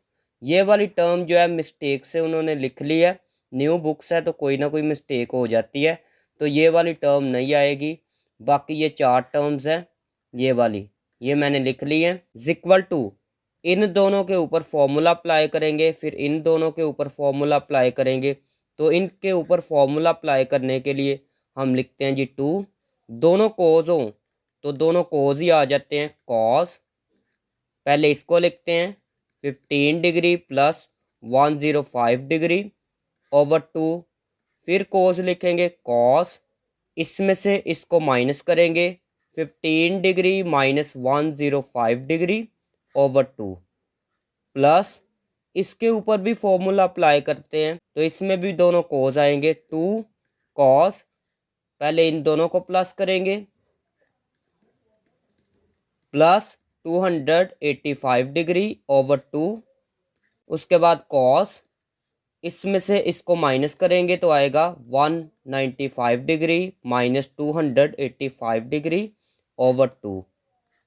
A: ये वाली टर्म जो है मिस्टेक से उन्होंने लिख ली है, न्यू बुक्स है तो कोई ना कोई मिस्टेक हो जाती है, तो ये वाली टर्म नहीं आएगी। बाकी ये 4 टर्म्स हैं, ये वाली ये मैंने लिख ली है, इक्वल टू, इन दोनों के ऊपर फॉर्मूला अप्लाई करेंगे, फिर इन दोनों के ऊपर फॉर्मूला अप्लाई करेंगे, तो इनके ऊपर फॉर्मूला अप्लाई करने के लिए हम लिखते हैं जी 2, दोनों कोज हों तो दोनों कोज ही आ जाते हैं कॉस, पहले इसको लिखते हैं 15 डिग्री प्लस 105 डिग्री ओवर 2। फिर कोस लिखेंगे कॉस, इसमें से इसको माइनस करेंगे 15 degree minus 105 degree over 2 plus इसके ऊपर भी फॉर्मूला अप्लाई करते हैं, तो इसमें भी दोनों कोस आएंगे 2 कॉस, पहले इन दोनों को प्लस करेंगे प्लस 285 डिग्री ओवर 2, उसके बाद कॉस, इसमें से इसको माइनस करेंगे तो आएगा 195 degree minus 285 degree over 2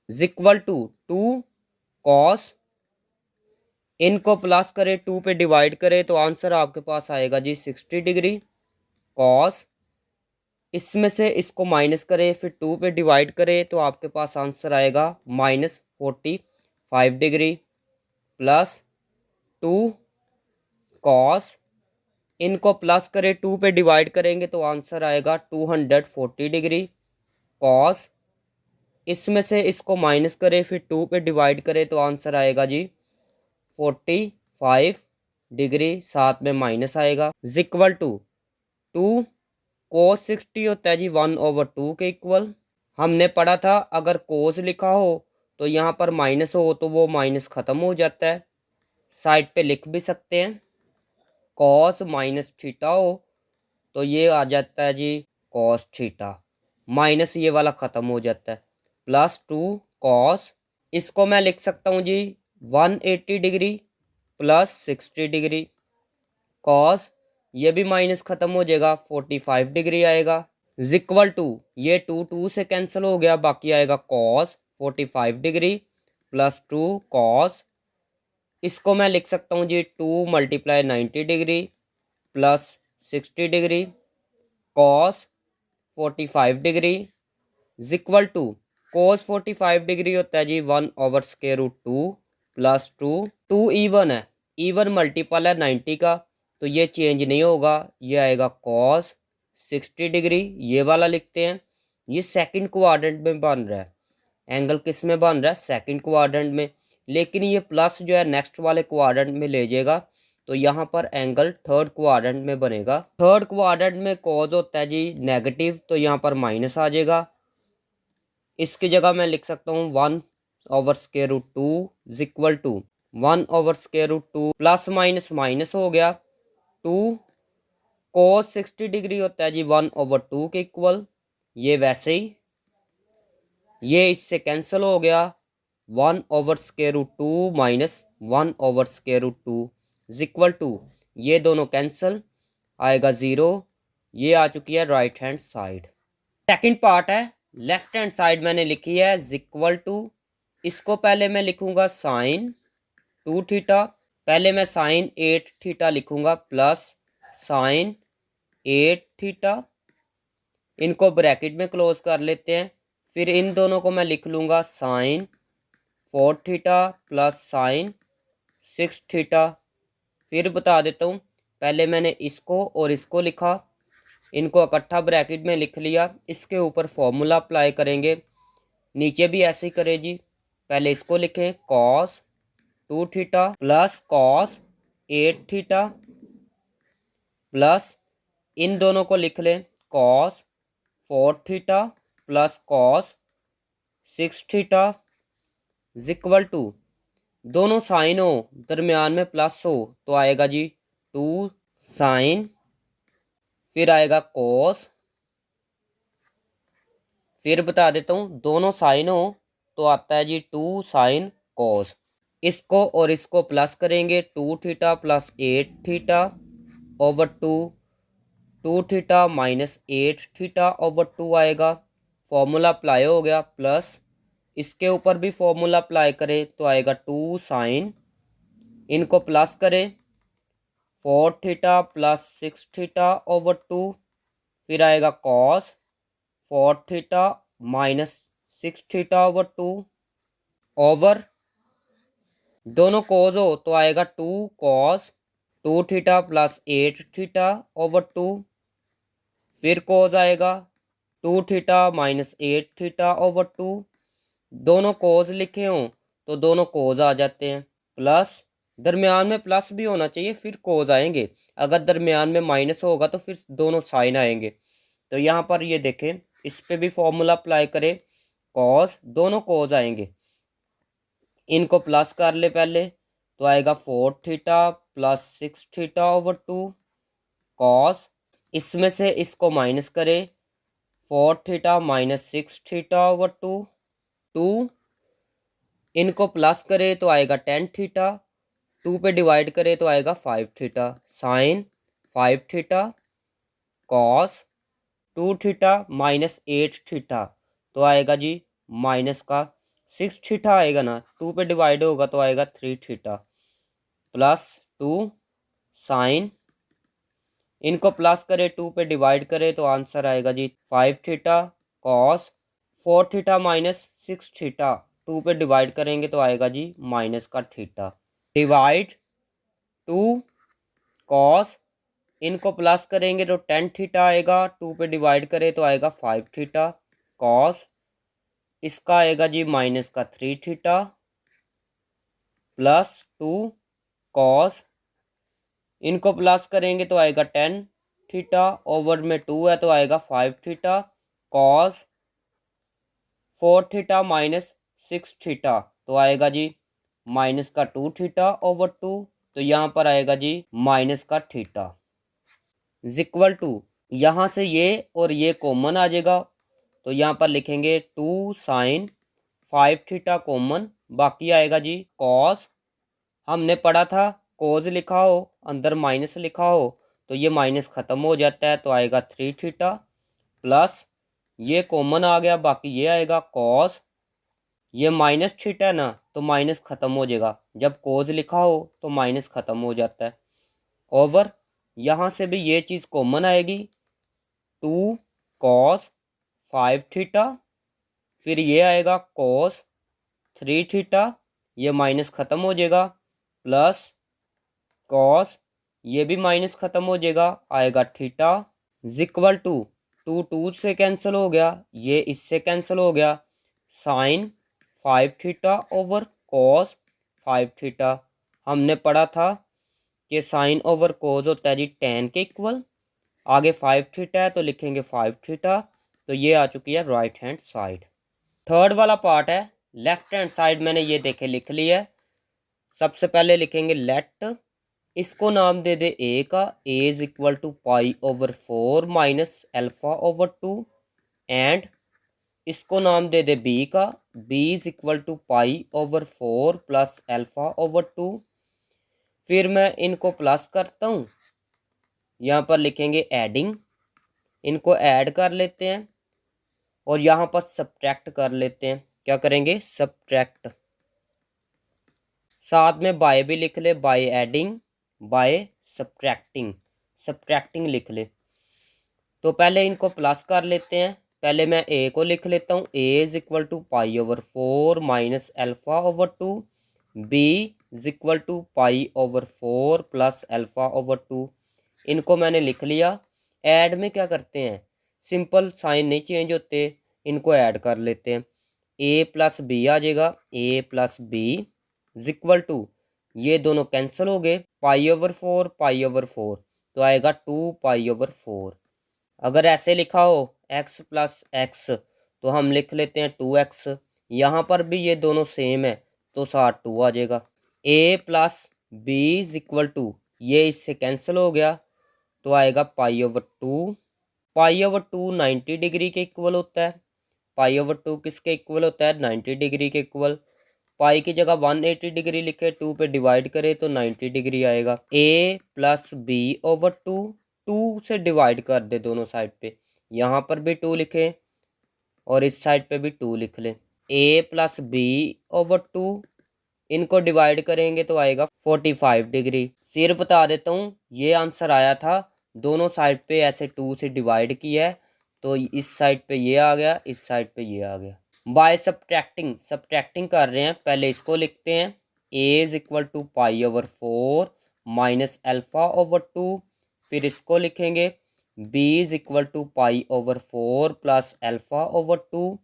A: is equal to 2 cos, इनको प्लस करें 2 पे डिवाइड करें तो आंसर आपके पास आएगा जी 60 डिग्री कॉस, इसमें से इसको माइनस करें फिर 2 पे डिवाइड करें तो आपके पास आंसर आएगा माइनस 45 डिग्री प्लस 2 कॉस, इनको प्लस करें 2 पे डिवाइड करेंगे तो आंसर आएगा 240 डिग्री कॉस, इसमें से इसको माइनस करें फिर 2 पे डिवाइड करें तो आंसर आएगा जी 45 डिग्री, साथ में माइनस आएगा इज इक्वल टू 2 कोस 60 होता है जी 1/2 के इक्वल। हमने पढ़ा था अगर कोस लिखा हो तो यहाँ पर माइनस हो तो वो माइनस ख़त्म हो जाता है, साइड पे लिख भी सकते हैं। कॉस माइनस थीटा हो तो ये आ जाता है जी कॉस थीटा, माइनस ये वाला ख़त्म हो जाता है प्लस 2 कॉस, इसको मैं लिख सकता हूँ जी 180 डिग्री प्लस 60 डिग्री कॉस, ये भी माइनस ख़त्म हो जाएगा 45 डिग्री आएगा इज इक्वल टू, ये 2 से कैंसिल हो गया, बाकी आएगा कॉस 45 डिग्री प्लस 2 कॉस, इसको मैं लिख सकता हूँ जी 2 multiply 90 degree plus 60 degree cos 45 degree is equal to cos 45 degree होता है जी 1/√2 प्लस 2 इवन है, इवन मल्टीपल है 90 का तो ये चेंज नहीं होगा, ये आएगा कॉस 60 डिग्री, ये वाला लिखते हैं। ये सेकंड क्वाड्रेंट में बन रहा है, एंगल किस में बन रहा है सेकंड क्वाड्रेंट में, लेकिन ये प्लस जो है नेक्स्ट वाले क्वाड्रेंट में ले जाएगा तो यहाँ पर एंगल थर्ड क्वाड्रेंट में बनेगा। थर्ड क्वाड्रेंट में कॉस होता है जी नेगेटिव तो यहाँ पर माइनस आ जाएगा, इसकी जगह मैं लिख सकता हूँ 1/√2 is equal to 1/√2 plus minus minus हो गया 2 cos 60 डिग्री होता है जी 1/2 के इक्वल, ये वैसे ही ये इससे कैंसिल हो गया 1/√2 माइनस 1/√2 इज इक्वल टू, ये दोनों कैंसिल आएगा 0, ये आ चुकी है right hand side. Second part है लेफ्ट हैंड साइड मैंने लिखी है इज इक्वल टू, इसको पहले मैं लिखूंगा साइन 2 थीटा, पहले मैं साइन 8 थीटा लिखूंगा प्लस साइन 8 थीटा, इनको ब्रैकेट में क्लोज कर लेते हैं, फिर इन दोनों को मैं लिख लूँगा sine 4 theta plus sine 6 theta. फिर बता देता हूँ, पहले मैंने इसको और इसको लिखा, इनको इकट्ठा ब्रैकेट में लिख लिया, इसके ऊपर फॉर्मूला अप्लाई करेंगे, नीचे भी ऐसे ही करें जी, पहले इसको लिखें cos 2 theta plus cos 8 theta plus इन दोनों को लिख लें cos 4 theta plus cos 6 theta is equal to, दोनों साइन हो दरमियान में प्लस हो तो आएगा जी 2 साइन, फिर आएगा कॉस, फिर बता देता हूँ दोनों साइन हो तो आता है जी 2 साइन कॉस, इसको और इसको प्लस करेंगे 2 theta plus 8 theta over 2 theta minus 8 theta over 2 आएगा, फॉर्मूला अप्लाई हो गया प्लस इसके ऊपर भी फॉर्मूला अप्लाई करें तो आएगा 2 साइन, इनको प्लस करें 4 थीटा प्लस 6 थीटा ओवर 2, फिर आएगा cos 4 theta minus 6 theta over 2 over, दोनों कॉस हो तो आएगा 2 cos 2 theta plus 8 theta over 2, फिर कॉस आएगा 2 थीटा माइनस 8 थीटा ओवर 2, दोनों कॉस लिखे हों तो दोनों कॉस आ जाते हैं प्लस दरमियान में प्लस भी होना चाहिए, फिर कोज आएंगे। अगर दरमियान में माइनस होगा तो फिर दोनों साइन आएंगे। तो यहाँ पर ये देखें, इस पे भी फॉर्मूला अप्लाई करें, कॉस, दोनों कोज आएंगे। इनको प्लस कर ले पहले, तो आएगा 4 theta plus 6 theta over 2 cos. इसमें से इसको माइनस करें, 4 थीटा माइनस 6 थीटा ओवर 2 2। इनको प्लस करें तो आएगा 10 थीटा, 2 पे डिवाइड करें तो आएगा 5 theta sine 5 theta cos 2 theta minus 8 theta, तो आएगा जी माइनस का 6 थीटा आएगा ना, 2 पे डिवाइड होगा तो आएगा 3 थीटा प्लस 2 साइन। इनको प्लस करें, 2 पे डिवाइड करें तो आंसर आएगा जी 5 theta cos 4 theta minus 6 theta, 2 पे डिवाइड करेंगे तो आएगा जी माइनस का थीटा डिवाइड 2 कॉस। इनको प्लस करेंगे तो 10 थीटा आएगा, 2 पे डिवाइड करें तो आएगा 5 थीटा कॉस। इसका आएगा जी माइनस का 3 थीटा प्लस 2 कॉस। इनको प्लस करेंगे तो आएगा 10 थीटा, ओवर में 2 है तो आएगा 5 theta cos 4 theta minus 6 theta, तो आएगा जी माइनस का 2 थीटा ओवर 2, तो यहाँ पर आएगा जी माइनस का थीटा इज इक्वल टू, यहाँ से ये और ये कॉमन आ जाएगा, तो यहाँ पर लिखेंगे 2 साइन 5 थीटा कॉमन, बाकी आएगा जी कॉस। हमने पढ़ा था कोज लिखा हो अंदर माइनस लिखा हो तो ये माइनस ख़त्म हो जाता है, तो आएगा 3 थीटा प्लस ये कॉमन आ गया, बाकी ये आएगा कॉस। ये माइनस थीटा है ना, तो माइनस ख़त्म हो जाएगा, जब कोज लिखा हो तो माइनस ख़त्म हो जाता है ओवर। यहाँ से भी ये चीज़ कॉमन आएगी, 2 कॉस 5 थीटा, फिर ये आएगा कॉस 3 थीटा, ये माइनस ख़त्म हो जाएगा प्लस कॉस, ये भी माइनस ख़त्म हो जाएगा, आएगा थीटा इज इक्वल टू 2 2 से कैंसिल हो गया, ये इससे कैंसिल हो गया, sine 5 theta over cos 5 theta. हमने पढ़ा था कि साइन ओवर कोस होता है जी tan के इक्वल, आगे 5 थीटा है तो लिखेंगे 5 थीटा, तो ये आ चुकी है राइट हैंड साइड। थर्ड वाला पार्ट है लेफ्ट हैंड साइड, मैंने ये देखे लिख लिया है। सबसे पहले लिखेंगे लेट, इसको नाम दे दे ए का, a is equal to pi over 4 minus alpha over 2 and इसको नाम दे दे बी का, b is equal to pi over 4 plus alpha over 2। फिर मैं इनको प्लस करता हूँ, यहाँ पर लिखेंगे एडिंग, इनको ऐड कर लेते हैं और यहाँ पर सब्ट्रैक्ट कर लेते हैं। क्या करेंगे? सब्ट्रैक्ट, साथ में बाय भी लिख ले, by adding by subtracting, subtracting लिख ले। तो पहले इनको प्लस कर लेते हैं, पहले मैं ए को लिख लेता हूँ, a is equal to pi over 4 minus alpha over 2, b is equal to pi over 4 plus alpha over 2। इनको मैंने लिख लिया। ऐड में क्या करते हैं, सिंपल साइन नहीं चेंज होते, इनको ऐड कर लेते हैं। ए प्लस बी आ जाएगा, a plus B is equal to, ये दोनों कैंसिल हो गए, पाई ओवर 4 पाई ओवर 4, तो आएगा 2 पाई ओवर 4। अगर ऐसे लिखा हो x प्लस एक्स तो हम लिख लेते हैं 2x, यहाँ पर भी ये दोनों सेम है तो साथ 2 आ जाएगा। a plus B is equal to, ये इससे कैंसिल हो गया तो आएगा pi over 2, pi over 2 90 degree के इक्वल होता है, पाई ओवर 2 किसके इक्वल होता है? 90 डिग्री के इक्वल। पाई की जगह 180 डिग्री लिखे, 2 पे डिवाइड करें तो 90 डिग्री आएगा। a प्लस बी ओवर 2, 2 से डिवाइड कर दे दोनों साइड पे, यहाँ पर भी 2 लिखे और इस साइड पे भी 2 लिख लें। a प्लस बी ओवर 2, इनको डिवाइड करेंगे तो आएगा 45 डिग्री। फिर बता देता हूँ, ये आंसर आया था दोनों साइड पे ऐसे 2 से डिवाइड किया है, तो इस साइड पे ये आ गया, इस साइड पे ये आ गया। बाय सब्ट्रैक्टिंग, सब्ट्रैक्टिंग कर रहे हैं, पहले इसको लिखते हैं, a is equal to pi over 4 minus alpha over 2, फिर इसको लिखेंगे b is equal to pi over 4 plus alpha over 2।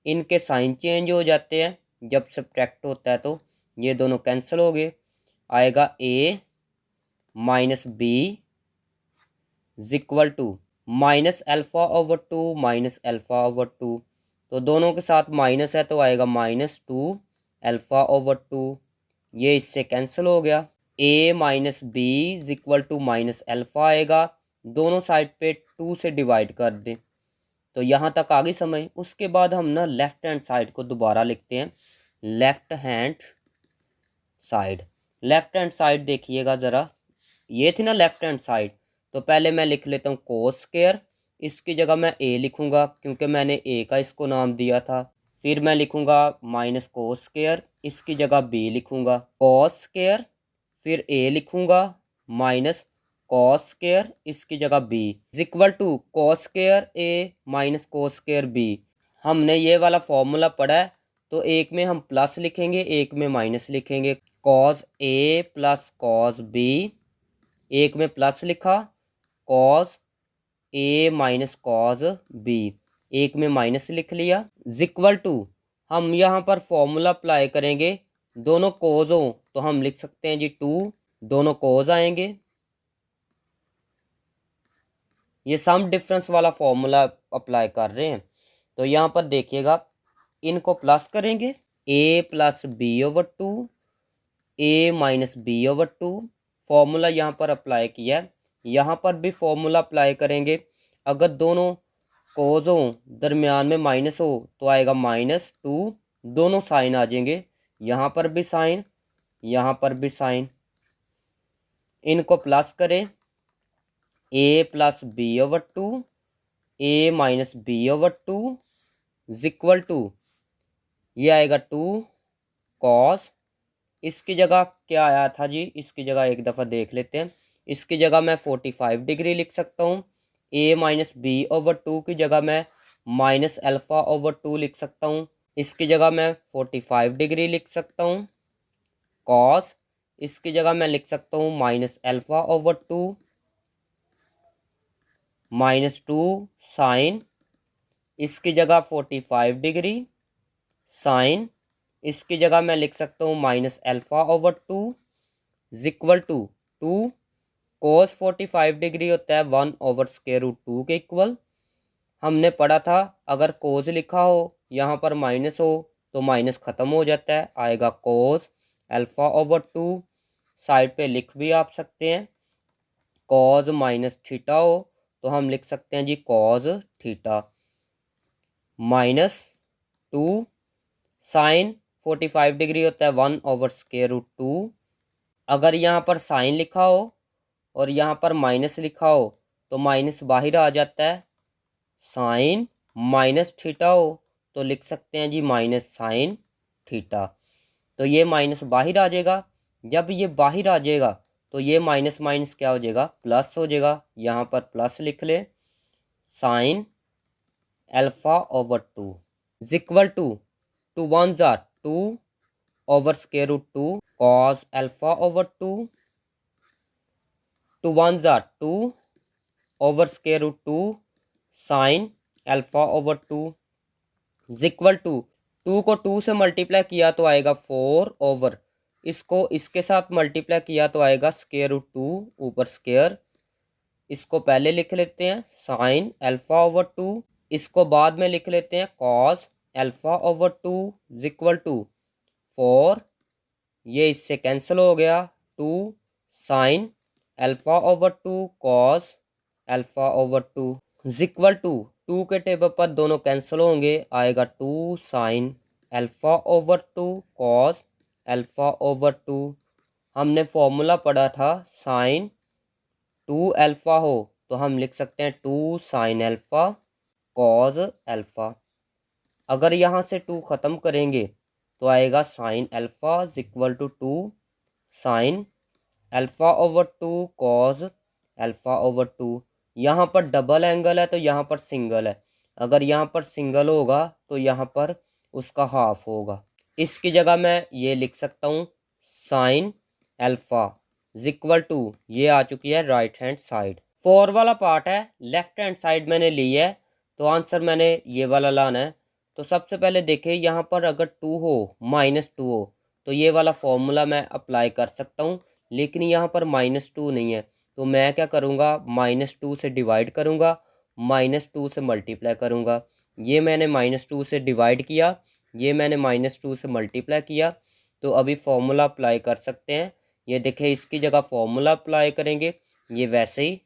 A: इनके साइन चेंज हो जाते हैं जब सब्ट्रैक्ट होता है, तो ये दोनों कैंसिल हो गए, आएगा a minus B is equal to minus alpha over two minus alpha over two. तो दोनों के साथ माइनस है तो आएगा minus two alpha over two. ये इससे कैंसिल हो गया। a minus B is equal to minus alpha आएगा, दोनों साइड पे 2 से डिवाइड कर दें। तो यहाँ तक आ गई समझ। उसके बाद हम ना लेफ्ट हैंड साइड को दोबारा लिखते हैं। Left hand side, left hand side देखिएगा ज़रा, ये थी ना लेफ्ट हैंड साइड। तो पहले मैं लिख लेता हूँ कोस स्क्वायर, इसकी जगह मैं a लिखूँगा क्योंकि मैंने a का इसको नाम दिया था। फिर मैं लिखूँगा माइनस कोस स्क्वायर, इसकी जगह b लिखूँगा। कॉस स्क्वायर, फिर a लिखूँगा माइनस कॉस स्क्वायर, इसकी जगह b is equal to cos square a minus cos square b। हमने ये वाला फॉर्मूला पढ़ा है, तो एक में हम प्लस लिखेंगे एक में माइनस लिखेंगे। Cos a plus cos b, एक में प्लस लिखा, cos a minus cos b, एक में माइनस लिख लिया। इक्वल टू हम यहाँ पर फॉर्मूला अप्लाई करेंगे, दोनों कोज हो तो हम लिख सकते हैं जी 2, दोनों कोज आएंगे। ये सम डिफरेंस वाला फॉर्मूला अप्लाई कर रहे हैं। तो यहाँ पर देखिएगा, इनको प्लस करेंगे, a plus B over two, a minus B over two. Formula यहाँ पर अप्लाई किया है, यहाँ पर भी फॉर्मूला अप्लाई करेंगे। अगर दोनों कोज हो, दरमियान में माइनस हो, तो आएगा माइनस टू, दोनों साइन आ जाएंगे, यहाँ पर भी साइन, यहाँ पर भी साइन। इनको प्लस करें, a plus B over two, a minus B over two is equal to, ये आएगा 2 कॉस, इसकी जगह क्या आया था जी, इसकी जगह एक दफ़ा देख लेते हैं। इसकी जगह मैं 45 डिग्री लिख सकता हूँ। a minus B over two की जगह मैं माइनस अल्फ़ा ओवर टू लिख सकता हूँ, इसकी जगह मैं 45 डिग्री लिख सकता हूँ। कॉस, इसकी जगह मैं लिख सकता हूँ minus alpha over two, minus two sine, इसकी जगह 45 डिग्री, साइन, इसकी जगह मैं लिख सकता हूँ minus alpha over two is equal to 2 cos 45 degree होता है 1 ओवर स्क्वायर रूट 2 के इक्वल। हमने पढ़ा था अगर कोस लिखा हो यहाँ पर माइनस हो तो माइनस ख़त्म हो जाता है, आएगा cos alpha over two. Side पे लिख भी आप सकते हैं, कॉज माइनस थीटा हो तो हम लिख सकते हैं जी cos theta, minus two sine 45 degree होता है 1 ओवर स्क्वायर रूट 2। अगर यहाँ पर साइन लिखा हो और यहाँ पर माइनस लिखा हो तो माइनस बाहर आ जाता है, साइन माइनस थीटा हो तो लिख सकते हैं जी माइनस साइन थीटा। तो ये माइनस बाहर आ जाएगा, जब ये बाहर आ जाएगा तो ये माइनस माइनस क्या हो जाएगा, प्लस हो जाएगा। यहाँ पर प्लस लिख ले, sine alpha over two is equal to 2 1 ज़ार 2 over square root 2 cos alpha over two, 2 1 ज़ार 2 over square root 2 sine alpha over two is equal to 2 को 2 से मल्टीप्लाई किया तो आएगा 4 ओवर, इसको इसके साथ मल्टीप्लाई किया तो आएगा स्क्वायर रूट 2 ऊपर स्क्वायर। इसको पहले लिख लेते हैं साइन अल्फ़ा ओवर टू, इसको बाद में लिख लेते हैं cos alpha over two is equal to 4, ये इससे कैंसिल हो गया, 2 sine alpha over two cos alpha over two is equal to 2 के टेबल पर दोनों कैंसिल होंगे, आएगा 2 sine alpha over two cos alpha over two. हमने फॉर्मूला पढ़ा था साइन 2 अल्फ़ा हो तो हम लिख सकते हैं 2 साइन अल्फ़ा कॉस अल्फ़ा। अगर यहाँ से 2 ख़त्म करेंगे तो आएगा sine alpha is equal to 2 sine alpha over two cos alpha over two. यहाँ पर डबल एंगल है तो यहाँ पर सिंगल है, अगर यहाँ पर सिंगल होगा तो यहाँ पर उसका हाफ होगा। इसकी जगह मैं ये लिख सकता हूँ sine alpha is equal to, ये आ चुकी है राइट हैंड साइड। 4 वाला पार्ट है, लेफ्ट हैंड साइड मैंने ली है तो आंसर मैंने ये वाला लाना है। तो सबसे पहले देखें यहाँ पर अगर 2 हो माइनस 2 हो तो ये वाला फॉर्मूला मैं अप्लाई कर सकता हूँ, लेकिन यहाँ पर -2 नहीं है, तो मैं क्या करूँगा, -2 से डिवाइड करूँगा, -2 से मल्टीप्लाई करूँगा। ये मैंने -2 से डिवाइड किया, ये मैंने -2 से मल्टीप्लाई किया, तो अभी फॉर्मूला अप्लाई कर सकते हैं। ये देखें, इसकी जगह फॉर्मूला अप्लाई करेंगे, ये वैसे ही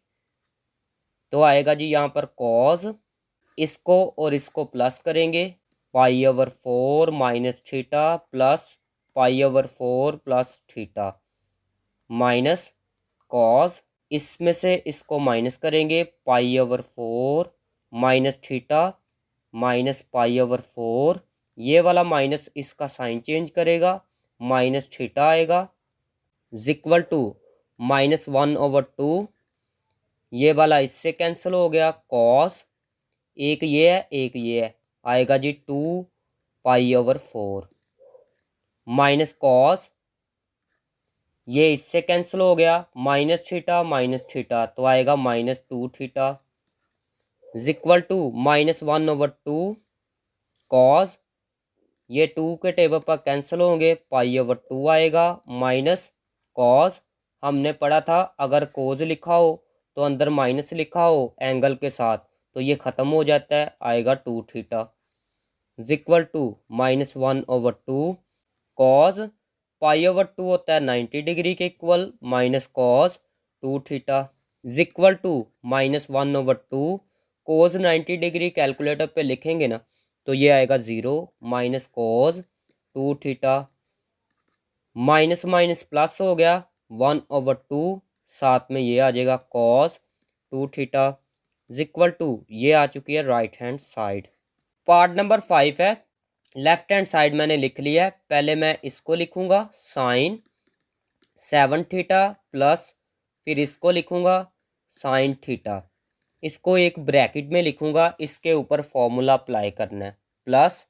A: तो आएगा जी। यहाँ पर कॉज, इसको और इसको प्लस करेंगे, π/4 minus theta plus π/4 plus theta minus cos, इसमें से इसको माइनस करेंगे, π/4 माइनस थीटा माइनस π/4, ये वाला माइनस इसका साइन चेंज करेगा, माइनस थीटा आएगा, इक्वल टू -1/2, ये वाला इससे कैंसिल हो गया, कॉस, एक ये है एक ये है, आएगा जी 2π/4 माइनस कॉस, ये इससे कैंसिल हो गया, माइनस थीटा तो आएगा -2 थीटा, इक्वल टू -1/2 कॉस, ये 2 के टेबल पर कैंसिल होंगे, π/2 आएगा, माइनस कॉस, हमने पढ़ा था अगर कोज लिखा हो तो अंदर माइनस लिखा हो एंगल के साथ तो ये ख़त्म हो जाता है, आएगा 2 थीटा, इक्वल टू -1/2 कॉज, π/2 होता है 90 डिग्री के equal, minus cos 2 theta, equal to -1/2 cos 90 degree calculator पे लिखेंगे ना तो ये आएगा 0, minus cos 2 theta, minus minus plus हो गया 1/2, साथ में ये आ जाएगा कॉस 2 थीटा, इक्वल टू ये आ चुकी है right hand side. Part number 5 है, लेफ्ट हैंड साइड मैंने लिख लिया है। पहले मैं इसको लिखूंगा साइन 7 थीटा प्लस, फिर इसको लिखूंगा साइन थीटा, इसको एक ब्रैकेट में लिखूंगा, इसके ऊपर फॉर्मूला अप्लाई करना है, प्लस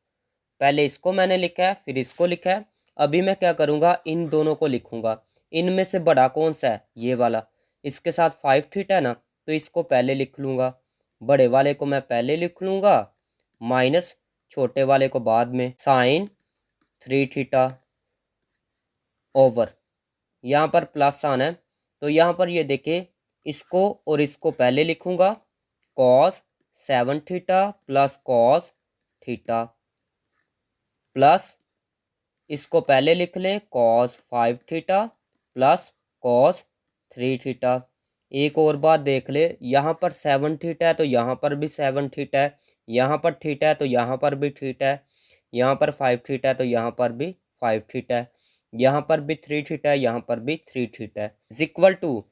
A: पहले इसको मैंने लिखा है फिर इसको लिखा है। अभी मैं क्या करूंगा, इन दोनों को लिखूंगा, इनमें से बड़ा कौन सा है, ये वाला, इसके साथ 5 थीटा है ना, तो इसको पहले लिख लूंगा, बड़े वाले को मैं पहले लिख लूंगा, माइनस छोटे वाले को बाद में, साइन 3 थीटा ओवर, यहाँ पर प्लस आना है, तो यहाँ पर ये देखे, इसको और इसको पहले लिखूंगा, cos 7 theta plus cos theta, plus इसको पहले लिख लें, cos 5 theta plus cos 3 theta. एक और बात देख ले, यहाँ पर 7 थीटा है तो यहाँ पर भी 7 थीटा है, यहाँ पर थीटा है तो यहाँ पर भी थीटा है, यहाँ पर 5 थीटा है तो यहाँ पर भी 5 थीटा है, यहाँ पर भी 3 थीटा है, यहाँ पर भी 3 थीटा है, इक्वल टू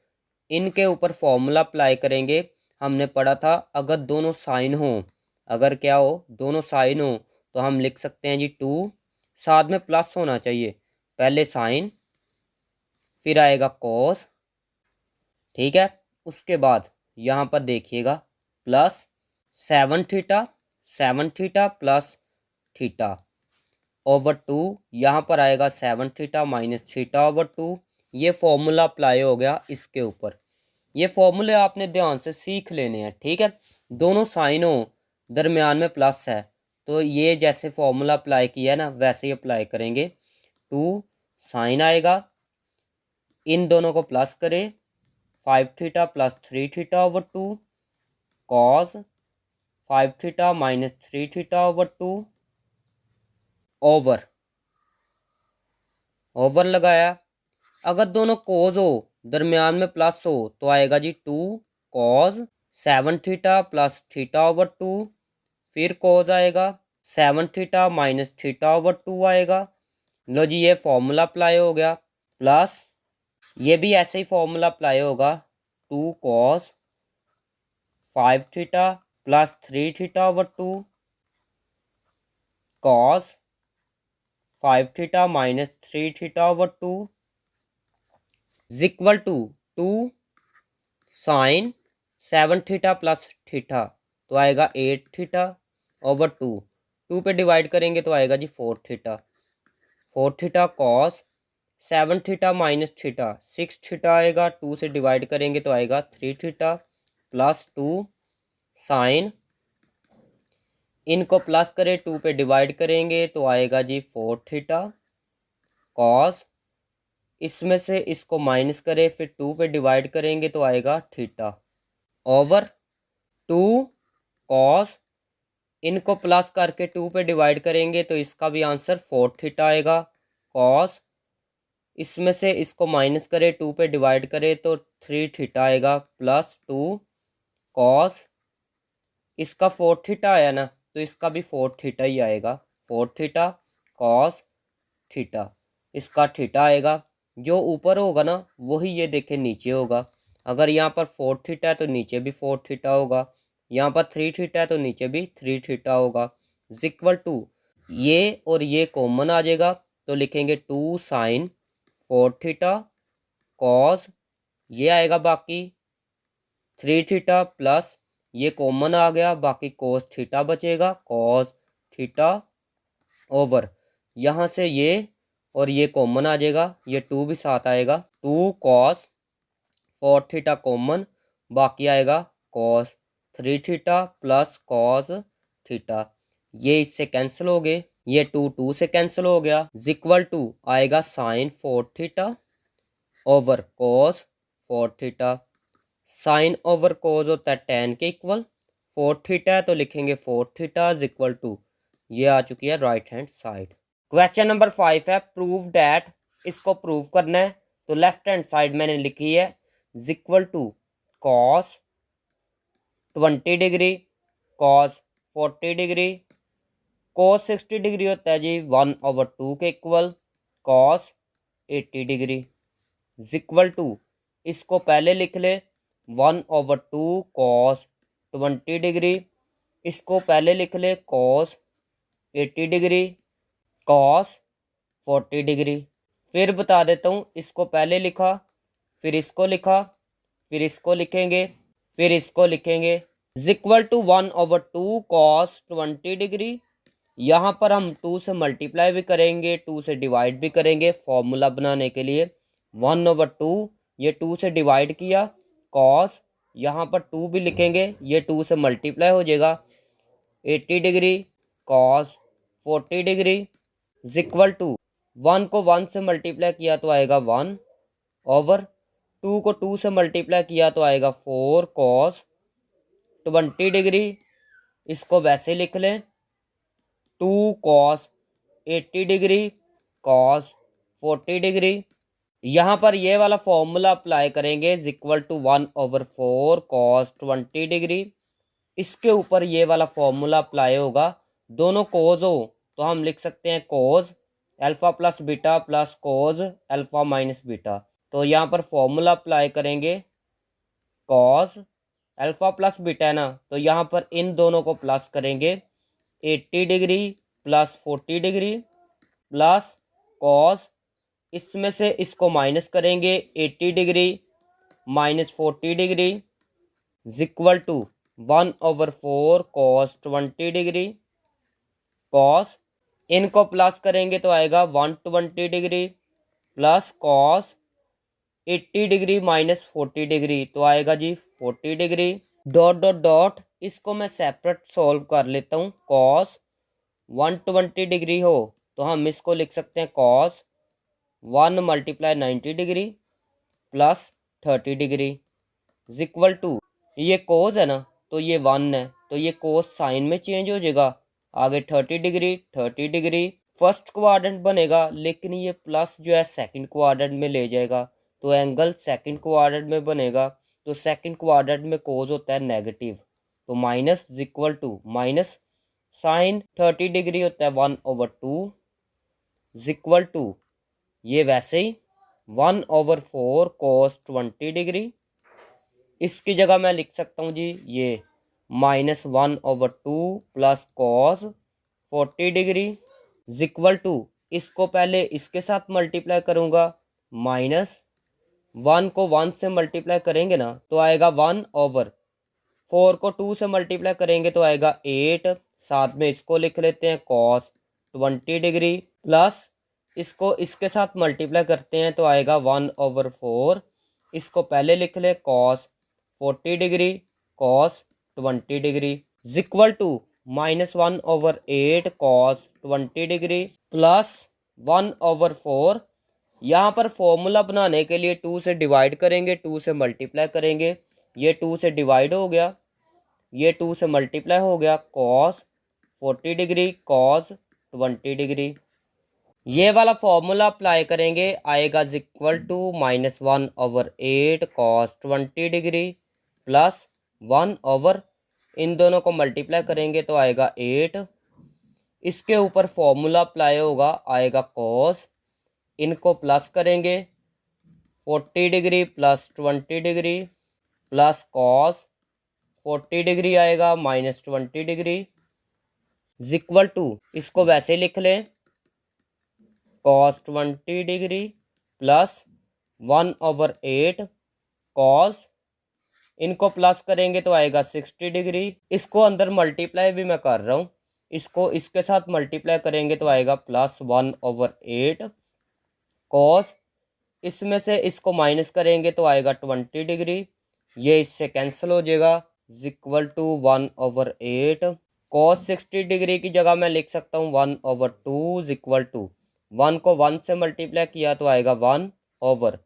A: इनके ऊपर फॉर्मूला अप्लाई करेंगे। हमने पढ़ा था अगर दोनों साइन हो, अगर क्या हो, दोनों साइन हो, तो हम लिख सकते हैं जी 2, साथ में प्लस होना चाहिए, पहले साइन फिर आएगा कॉस, ठीक है, उसके बाद यहाँ पर देखिएगा plus 7 theta plus theta over 2, यहाँ पर आएगा 7 थीटा माइनस थीटा ओवर 2, ये फॉर्मूला अप्लाई हो गया इसके ऊपर। ये फॉर्मूले आपने ध्यान से सीख लेने हैं, ठीक है, दोनों साइनों दरमियान में प्लस है तो ये जैसे फॉर्मूला अप्लाई किया है ना वैसे ही अप्लाई करेंगे, 2 साइन आएगा, इन दोनों को प्लस करें, 5 theta plus 3 theta over 2 cos 5 theta minus 3 theta over 2 over, over लगाया। अगर दोनों कोज हो दरमियान में प्लस हो तो आएगा जी 2 cause 7 theta plus theta over 2, फिर कॉज आएगा 7 थीटा माइनस थीटा ओवर 2 आएगा। लो जी ये फॉर्मूला अप्लाई हो गया, प्लस ये भी ऐसे ही फॉर्मूला अप्लाई होगा, 2 cos 5 theta plus 3 theta over 2 cos 5 theta minus 3 theta over 2 equal to 2 sine 7 theta plus theta तो आएगा 8 थीटा ओवर 2, 2 पे डिवाइड करेंगे तो आएगा जी 4 theta, 4 theta cos 7 theta minus theta 6 theta आएगा, 2 से डिवाइड करेंगे तो आएगा 3 थीटा प्लस 2 साइन, इनको प्लस करें 2 पे डिवाइड करेंगे तो आएगा जी 4 थीटा कॉस, इसमें से इसको माइनस करें फिर 2 पे डिवाइड करेंगे तो आएगा थीटा, ओवर 2 कॉस, इनको प्लस करके 2 पे डिवाइड करेंगे तो इसका भी आंसर 4 थीटा आएगा, कॉस, इसमें से इसको माइनस करें 2 पे डिवाइड करें तो 3 थीटा आएगा, प्लस 2 कॉस, इसका 4 थीटा आया ना तो इसका भी 4 थीटा ही आएगा, 4 थीटा कॉस थीटा, इसका थीटा आएगा। जो ऊपर होगा ना वही ये देखें नीचे होगा। अगर यहाँ पर 4 थीटा है तो नीचे भी 4 थीटा होगा, यहाँ पर 3 थीटा है तो नीचे भी 3 थीटा होगा। इक्वल टू ये और ये कॉमन आ जाएगा तो लिखेंगे 2 साइन 4 थीटा कॉस, ये आएगा बाकी 3 थीटा प्लस ये कॉमन आ गया, बाकी कोस थीटा बचेगा, कॉस थीटा, ओवर यहाँ से ये और ये कॉमन आ जाएगा, ये 2 भी साथ आएगा, 2 कॉस 4 थीटा कॉमन, बाकी आएगा cos 3 theta plus cos theta, ये इससे कैंसिल हो गए, ये 2 से कैंसिल हो गया, इक्वल टू आएगा sine 4 theta over cos 4 theta, sine over cos होता है tan के इक्वल, 4 थीटा है तो लिखेंगे 4 थीटा इज इक्वल टू, ये आ चुकी है right hand side. Question number 5 है प्रूव डैट, इसको प्रूव करना है तो लेफ्ट हैंड साइड मैंने लिखी है equal to cos 20 degree cos 40 degree, cos 60 degree होता है जी 1/2 के equal, cos 80 degree equal to, इसको पहले लिख ले 1/2 कॉस 20 डिग्री, इसको पहले लिख ले कॉस 80 डिग्री कॉस 40 डिग्री, फिर बता देता हूँ, इसको पहले लिखा फिर इसको लिखा फिर इसको लिखेंगे फिर इसको लिखेंगे इक्वल टू 1/2 कॉस 20 डिग्री, यहाँ पर हम 2 से मल्टीप्लाई भी करेंगे 2 से डिवाइड भी करेंगे फॉर्मूला बनाने के लिए, 1/2 ये 2 से डिवाइड किया, कॉस यहाँ पर 2 भी लिखेंगे, ये 2 से मल्टीप्लाई हो जाएगा 80 degree cos 40 degree equal to 1 को 1 से मल्टीप्लाई किया तो आएगा 1 ओवर 2 को 2 से मल्टीप्लाई किया तो आएगा 4 कॉस 20 डिग्री, इसको वैसे लिख लें 2 कॉस 80 डिग्री कॉस 40 डिग्री, यहाँ पर ये वाला फॉर्मूला अप्लाई करेंगे इक्वल टू 1/4 कॉस 20 डिग्री, इसके ऊपर ये वाला फॉर्मूला अप्लाई होगा, दोनों कोज हो तो हम लिख सकते हैं कोज अल्फा प्लस बीटा प्लस कोज अल्फा माइनस बीटा, तो यहाँ पर फॉर्मूला अप्लाई करेंगे कॉस अल्फा प्लस बीटा है ना तो यहाँ पर इन दोनों को प्लस करेंगे 80 degree plus 40 degree plus cos, इसमें से इसको माइनस करेंगे 80 degree minus 40 degree equal to 1/4 cos 20 degree, cos इनको प्लस करेंगे तो आएगा 120 degree plus cos 80 degree minus 40 degree तो आएगा जी 40 डिग्री, डॉट डॉट डॉट, इसको मैं सेपरेट सॉल्व कर लेता हूँ, कॉस 120 डिग्री हो तो हम इसको लिख सकते हैं cos 1 × 90 degree plus 30 degree equal to, ये कोस है ना तो ये 1 है तो ये कोस साइन में चेंज हो जाएगा, आगे 30 डिग्री फर्स्ट क्वाड्रेंट बनेगा, लेकिन ये प्लस जो है सेकंड क्वाड्रेंट में ले जाएगा तो एंगल सेकंड क्वाड्रेंट में बनेगा, तो सेकंड क्वाड्रेंट में कोस होता है नेगेटिव, तो minus equal to minus sine 30 degree होता है 1/2 इक्वल टू, ये वैसे ही 1/4 कॉस 20 डिग्री, इसकी जगह मैं लिख सकता हूँ जी ये -1/2 plus cos 40 degree equal to, इसको पहले इसके साथ मल्टीप्लाई करूँगा, -1 को 1 से मल्टीप्लाई करेंगे ना तो आएगा 1/4 को 2 से मल्टीप्लाई करेंगे तो आएगा 8, साथ में इसको लिख लेते हैं कॉस 20 डिग्री प्लस इसको इसके साथ मल्टीप्लाई करते हैं तो आएगा 1/4, इसको पहले लिख ले cos 40 degree cos 20 degree equal to -1/8 cos 20 degree plus 1/4 यहाँ पर फॉर्मूला बनाने के लिए 2 से डिवाइड करेंगे, 2 से मल्टीप्लाई करेंगे, ये 2 से डिवाइड हो गया, ये 2 से मल्टीप्लाई हो गया, कॉस 40 डिग्री कॉस 20 डिग्री। ये वाला फॉर्मूला अप्लाई करेंगे, आएगा equal to -1/8 cos 20 degree plus 1/, इन दोनों को मल्टीप्लाई करेंगे तो आएगा 8। इसके ऊपर फॉर्मूला अप्लाई होगा, आएगा कॉस, इनको प्लस करेंगे 40 degree plus 20 degree plus cos 40 degree आएगा -20 डिग्री इक्वल टू, इसको वैसे लिख लें, कॉस 20 डिग्री प्लस 1/8 कॉस, इनको प्लस करेंगे तो आएगा 60 डिग्री। इसको अंदर मल्टीप्लाई भी मैं कर रहा हूँ, इसको इसके साथ मल्टीप्लाई करेंगे तो आएगा प्लस 1/8 कॉस, इसमें से इसको माइनस करेंगे तो आएगा 20 डिग्री, ये इससे कैंसिल हो जाएगा इक्वल टू 1/8 कॉस 60 डिग्री की जगह मैं लिख सकता हूँ 1/2 इक्वल टू 1 को 1 से मल्टीप्लाई किया तो आएगा 1/,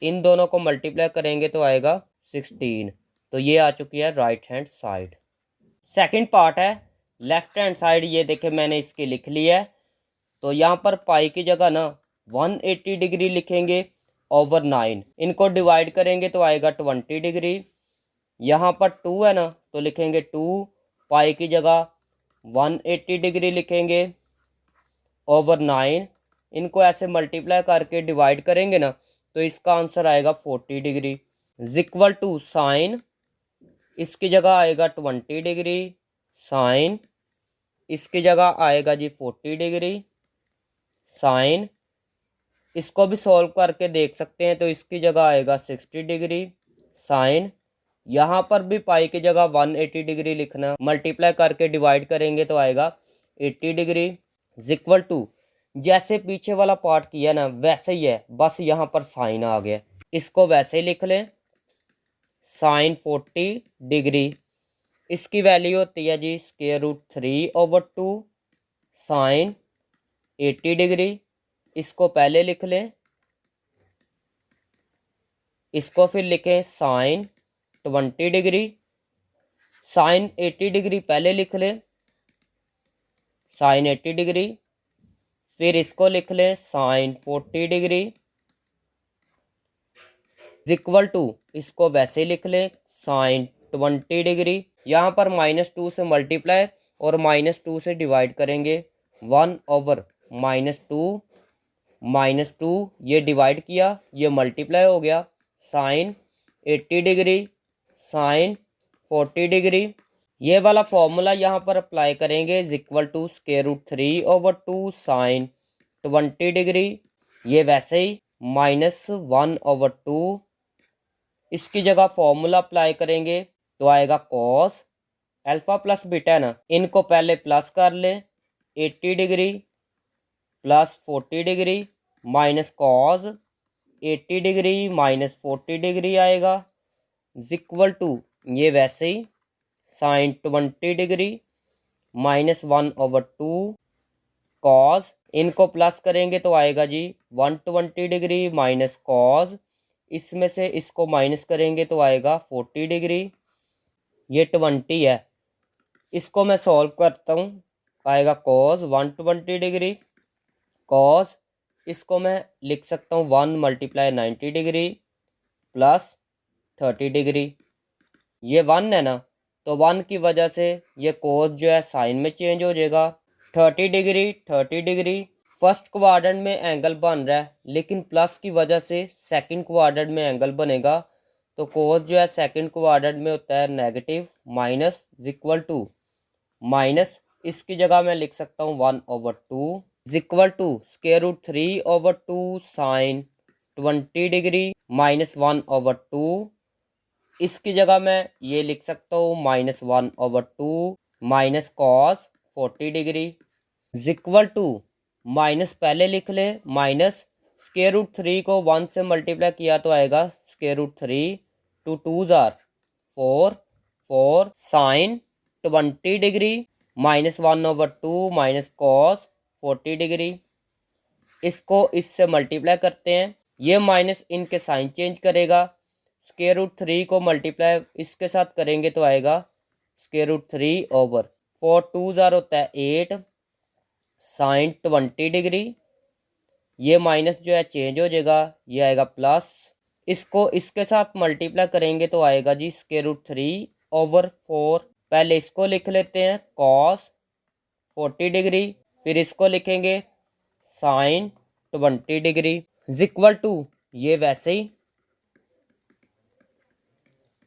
A: इन दोनों को मल्टीप्लाई करेंगे तो आएगा 16। तो ये आ चुकी है right hand side. Second part है लेफ्ट हैंड साइड, ये देखे मैंने इसकी लिख ली है। तो यहाँ पर पाई की जगह ना 180 डिग्री लिखेंगे ओवर 9, इनको डिवाइड करेंगे तो आएगा 20 डिग्री। यहाँ पर 2 है ना तो लिखेंगे 2, पाई की जगह 180 डिग्री लिखेंगे ओवर 9, इनको ऐसे मल्टीप्लाई करके डिवाइड करेंगे ना तो इसका आंसर आएगा 40 डिग्री इक्वल टू साइन, इसकी जगह आएगा 20 डिग्री साइन, इसकी जगह आएगा जी 40 डिग्री साइन, इसको भी सॉल्व करके देख सकते हैं तो इसकी जगह आएगा 60 डिग्री साइन, यहाँ पर भी पाई की जगह 180 डिग्री लिखना, मल्टीप्लाई करके डिवाइड करेंगे तो आएगा 80 डिग्री इक्वल टू, जैसे पीछे वाला पार्ट किया ना वैसे ही है, बस यहाँ पर साइन आ गया, इसको वैसे ही लिख लें, साइन 40 डिग्री, इसकी वैल्यू होती है जी √3/2 साइन 80 डिग्री, इसको पहले लिख लें, इसको फिर लिखें साइन 20 डिग्री, साइन 80 डिग्री पहले लिख लें, साइन 80 डिग्री, फिर इसको लिख लें साइन 40 डिग्री इक्वल टू, इसको वैसे लिख लें साइन 20 डिग्री, यहाँ पर -2 से मल्टीप्लाई और -2 से डिवाइड करेंगे, 1/-2 ये डिवाइड किया, ये मल्टीप्लाई हो गया, साइन 80 डिग्री साइन 40 डिग्री, ये वाला फॉर्मूला यहाँ पर अप्लाई करेंगे इक्वल टू √3/2 साइन 20 डिग्री, ये वैसे ही -1/2, इसकी जगह फॉर्मूला अप्लाई करेंगे तो आएगा कॉस, अल्फा प्लस बीटा है ना, इनको पहले प्लस कर ले, 80 degree plus 40 degree minus cos 80 degree -40 degree आएगा इक्वल टू, ये वैसे ही साइन 20 डिग्री -1/2 कॉस, इनको प्लस करेंगे तो आएगा जी 120 डिग्री माइनस कॉस, इसमें से इसको माइनस करेंगे तो आएगा 40 डिग्री, ये 20 है, इसको मैं सॉल्व करता हूँ, आएगा कॉस 120 डिग्री कॉस, इसको मैं लिख सकता हूँ 1 × 90 डिग्री प्लस 30 डिग्री, ये 1 है ना तो 1 की वजह से ये कोस जो है साइन में चेंज हो जाएगा, 30 डिग्री फर्स्ट क्वाड्रेंट में एंगल बन रहा है, लेकिन प्लस की वजह से सेकंड क्वाड्रेंट में एंगल बनेगा, तो कोस जो है सेकंड क्वाड्रेंट में होता है negative minus equal to minus, इसकी जगह मैं लिख सकता हूँ 1/2 इक्वल टू √3/2 साइन 20 डिग्री -1/2, इसकी जगह मैं ये लिख सकता हूँ -1/2 minus cos 40 degree equal to, minus पहले लिख ले, माइनस √3 को 1 से मल्टीप्लाई किया तो आएगा √3, 2 2s आर 4 sine 20 degree -1/2 minus cos 40 degree, इसको इससे मल्टीप्लाई करते हैं, ये माइनस इनके साइन चेंज करेगा। स्क्वायर रूट 3 को मल्टीप्लाई इसके साथ करेंगे तो आएगा स्क्वायर रूट 3 ओवर 4 2 ज़ार होता है 8 साइन 20 डिग्री। ये माइनस जो है चेंज हो जाएगा, ये आएगा प्लस। इसको इसके साथ मल्टीप्लाई करेंगे तो आएगा जी स्क्वायर रूट 3 ओवर 4। पहले इसको लिख लेते हैं कॉस 40 डिग्री, फिर इसको लिखेंगे साइन 20 डिग्री इक्वल टू ये वैसे ही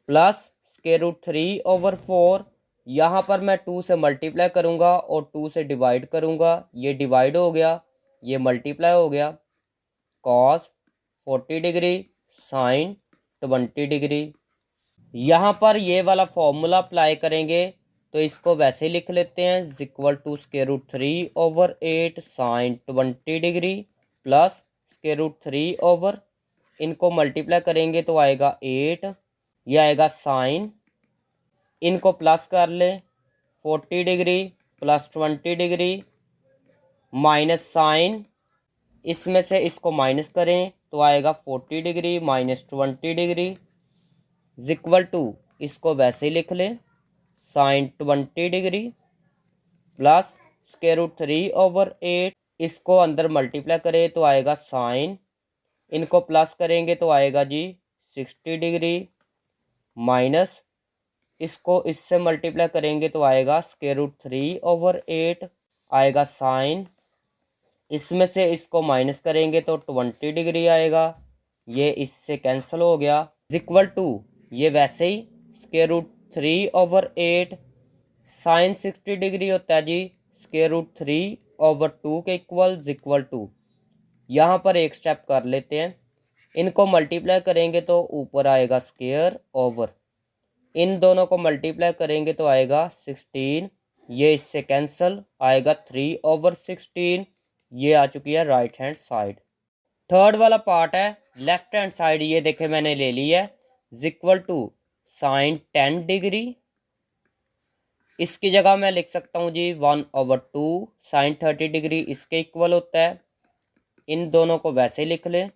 A: प्लस स्क्वायर रूट 3 ओवर 4। यहाँ पर मैं 2 से मल्टीप्लाई करूँगा और 2 से डिवाइड करूँगा, ये डिवाइड हो गया, ये मल्टीप्लाई हो गया कॉस 40 डिग्री साइन 20 डिग्री। यहाँ पर ये वाला फॉर्मूला अप्लाई करेंगे तो इसको वैसे ही लिख लेते हैं equal to square root 3 over 8 sine 20 degree plus square root 3 over, इनको मल्टीप्लाई करेंगे तो आएगा 8, ये आएगा साइन, इनको प्लस कर ले 40 degree plus 20 degree minus sine, इसमें से इसको माइनस करें तो आएगा 40 degree minus 20 degree equal to इसको वैसे ही लिख लें sine 20 degree plus square root 3 over 8, इसको अंदर मल्टीप्लाई करें तो आएगा साइन, इनको प्लस करेंगे तो आएगा जी 60 डिग्री माइनस इसको इससे मल्टीप्लाई करेंगे तो आएगा स्क्वायर रूट 3 ओवर 8 आएगा साइन, इसमें से इसको माइनस करेंगे तो 20 डिग्री आएगा, ये इससे कैंसिल हो गया इक्वल टू ये वैसे ही square root 3 over 8 sine 60 degree होता है जी स्क्वायर रूट 3 ओवर 2 के इक्वल टू यहाँ पर एक स्टेप कर लेते हैं, इनको मल्टीप्लाई करेंगे तो ऊपर आएगा स्क्वायर ओवर, इन दोनों को मल्टीप्लाई करेंगे तो आएगा 16, ये इससे कैंसिल आएगा 3 ओवर 16, ये आ चुकी है राइट हैंड साइड। थर्ड वाला पार्ट है लेफ्ट हैंड साइड, ये देखे मैंने ले ली है इक्वल टू साइन 10 डिग्री, इसकी जगह मैं लिख सकता हूँ जी 1 ओवर 2 साइन 30 डिग्री इसके इक्वल होता है, इन दोनों को वैसे लिख लें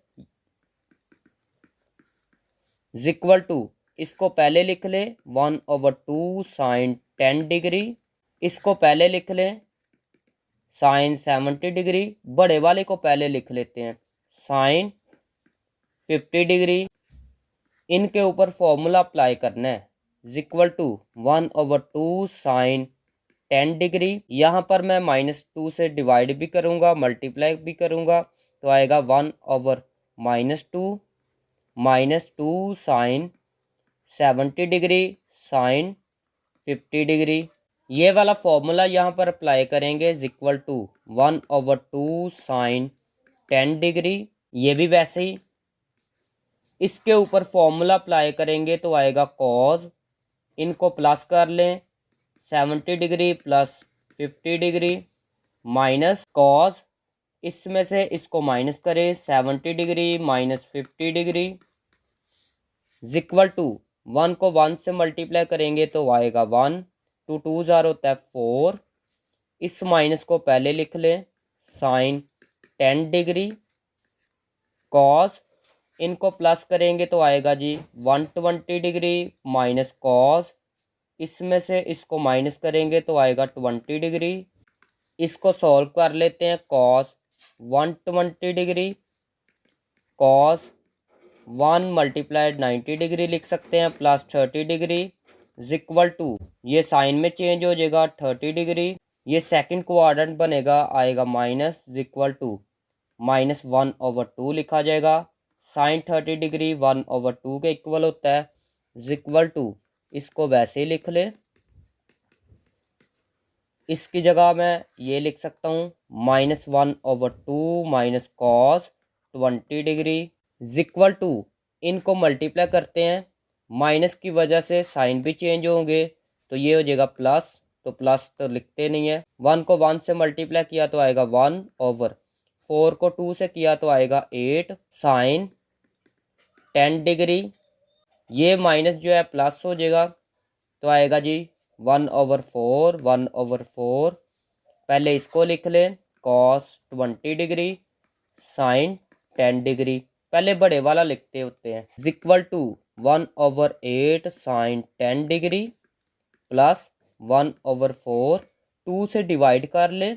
A: इक्वल टू इसको पहले लिख ले 1 ओवर 2 साइन 10 डिग्री, इसको पहले लिख लें साइन 70 डिग्री, बड़े वाले को पहले लिख लेते हैं साइन 50 डिग्री, इनके ऊपर फॉर्मूला अप्लाई करना है equal to 1 over 2 sine 10 degree, यहाँ पर मैं -2 से डिवाइड भी करूँगा मल्टीप्लाई भी करूँगा तो आएगा 1 over -2 sine 70 degree sine 50 degree, ये वाला फॉर्मूला यहाँ पर अप्लाई करेंगे equal to 1 over 2 sine 10 degree, ये भी वैसे ही इसके ऊपर फॉर्मूला अप्लाई करेंगे तो आएगा कॉज, इनको प्लस कर लें 70 degree plus 50 degree minus cos, इसमें से इसको माइनस करें 70 degree minus 50 degree equal to 1 को 1 से मल्टीप्लाई करेंगे तो आएगा 1, 2 2 ज़ार होता है 4, इस माइनस को पहले लिख लें साइन 10 डिग्री कॉस, इनको प्लस करेंगे तो आएगा जी 120 डिग्री माइनस कॉस, इसमें से इसको माइनस करेंगे तो आएगा 20 डिग्री, इसको सॉल्व कर लेते हैं cos 120 degree cos 1 multiplied 90 degree लिख सकते हैं प्लस 30 डिग्री इक्वल टू ये साइन में चेंज हो जाएगा 30 डिग्री, ये सेकंड क्वाड्रेंट बनेगा आएगा माइनस इक्वल टू -1 ओवर 2 लिखा जाएगा, साइन 30 डिग्री 1 ओवर 2 के इक्वल होता है इक्वल टू इसको वैसे ही लिख ले, इसकी जगह मैं ये लिख सकता हूँ -1 over 2 minus cos 20 degree equal to इनको मल्टीप्लाई करते हैं, माइनस की वजह से साइन भी चेंज होंगे तो ये हो जाएगा प्लस, तो प्लस तो लिखते नहीं है, 1 को 1 से मल्टीप्लाई किया तो आएगा 1 ओवर 4 को 2 से किया तो आएगा 8 साइन 10 डिग्री, ये माइनस जो है प्लस हो जाएगा तो आएगा जी 1 ओवर 4 पहले इसको लिख लें कॉस 20 डिग्री साइन 10 डिग्री। पहले बड़े वाला लिखते होते हैं, is equal to 1/8 sine 10 degree plus 1/4। 2 से डिवाइड कर ले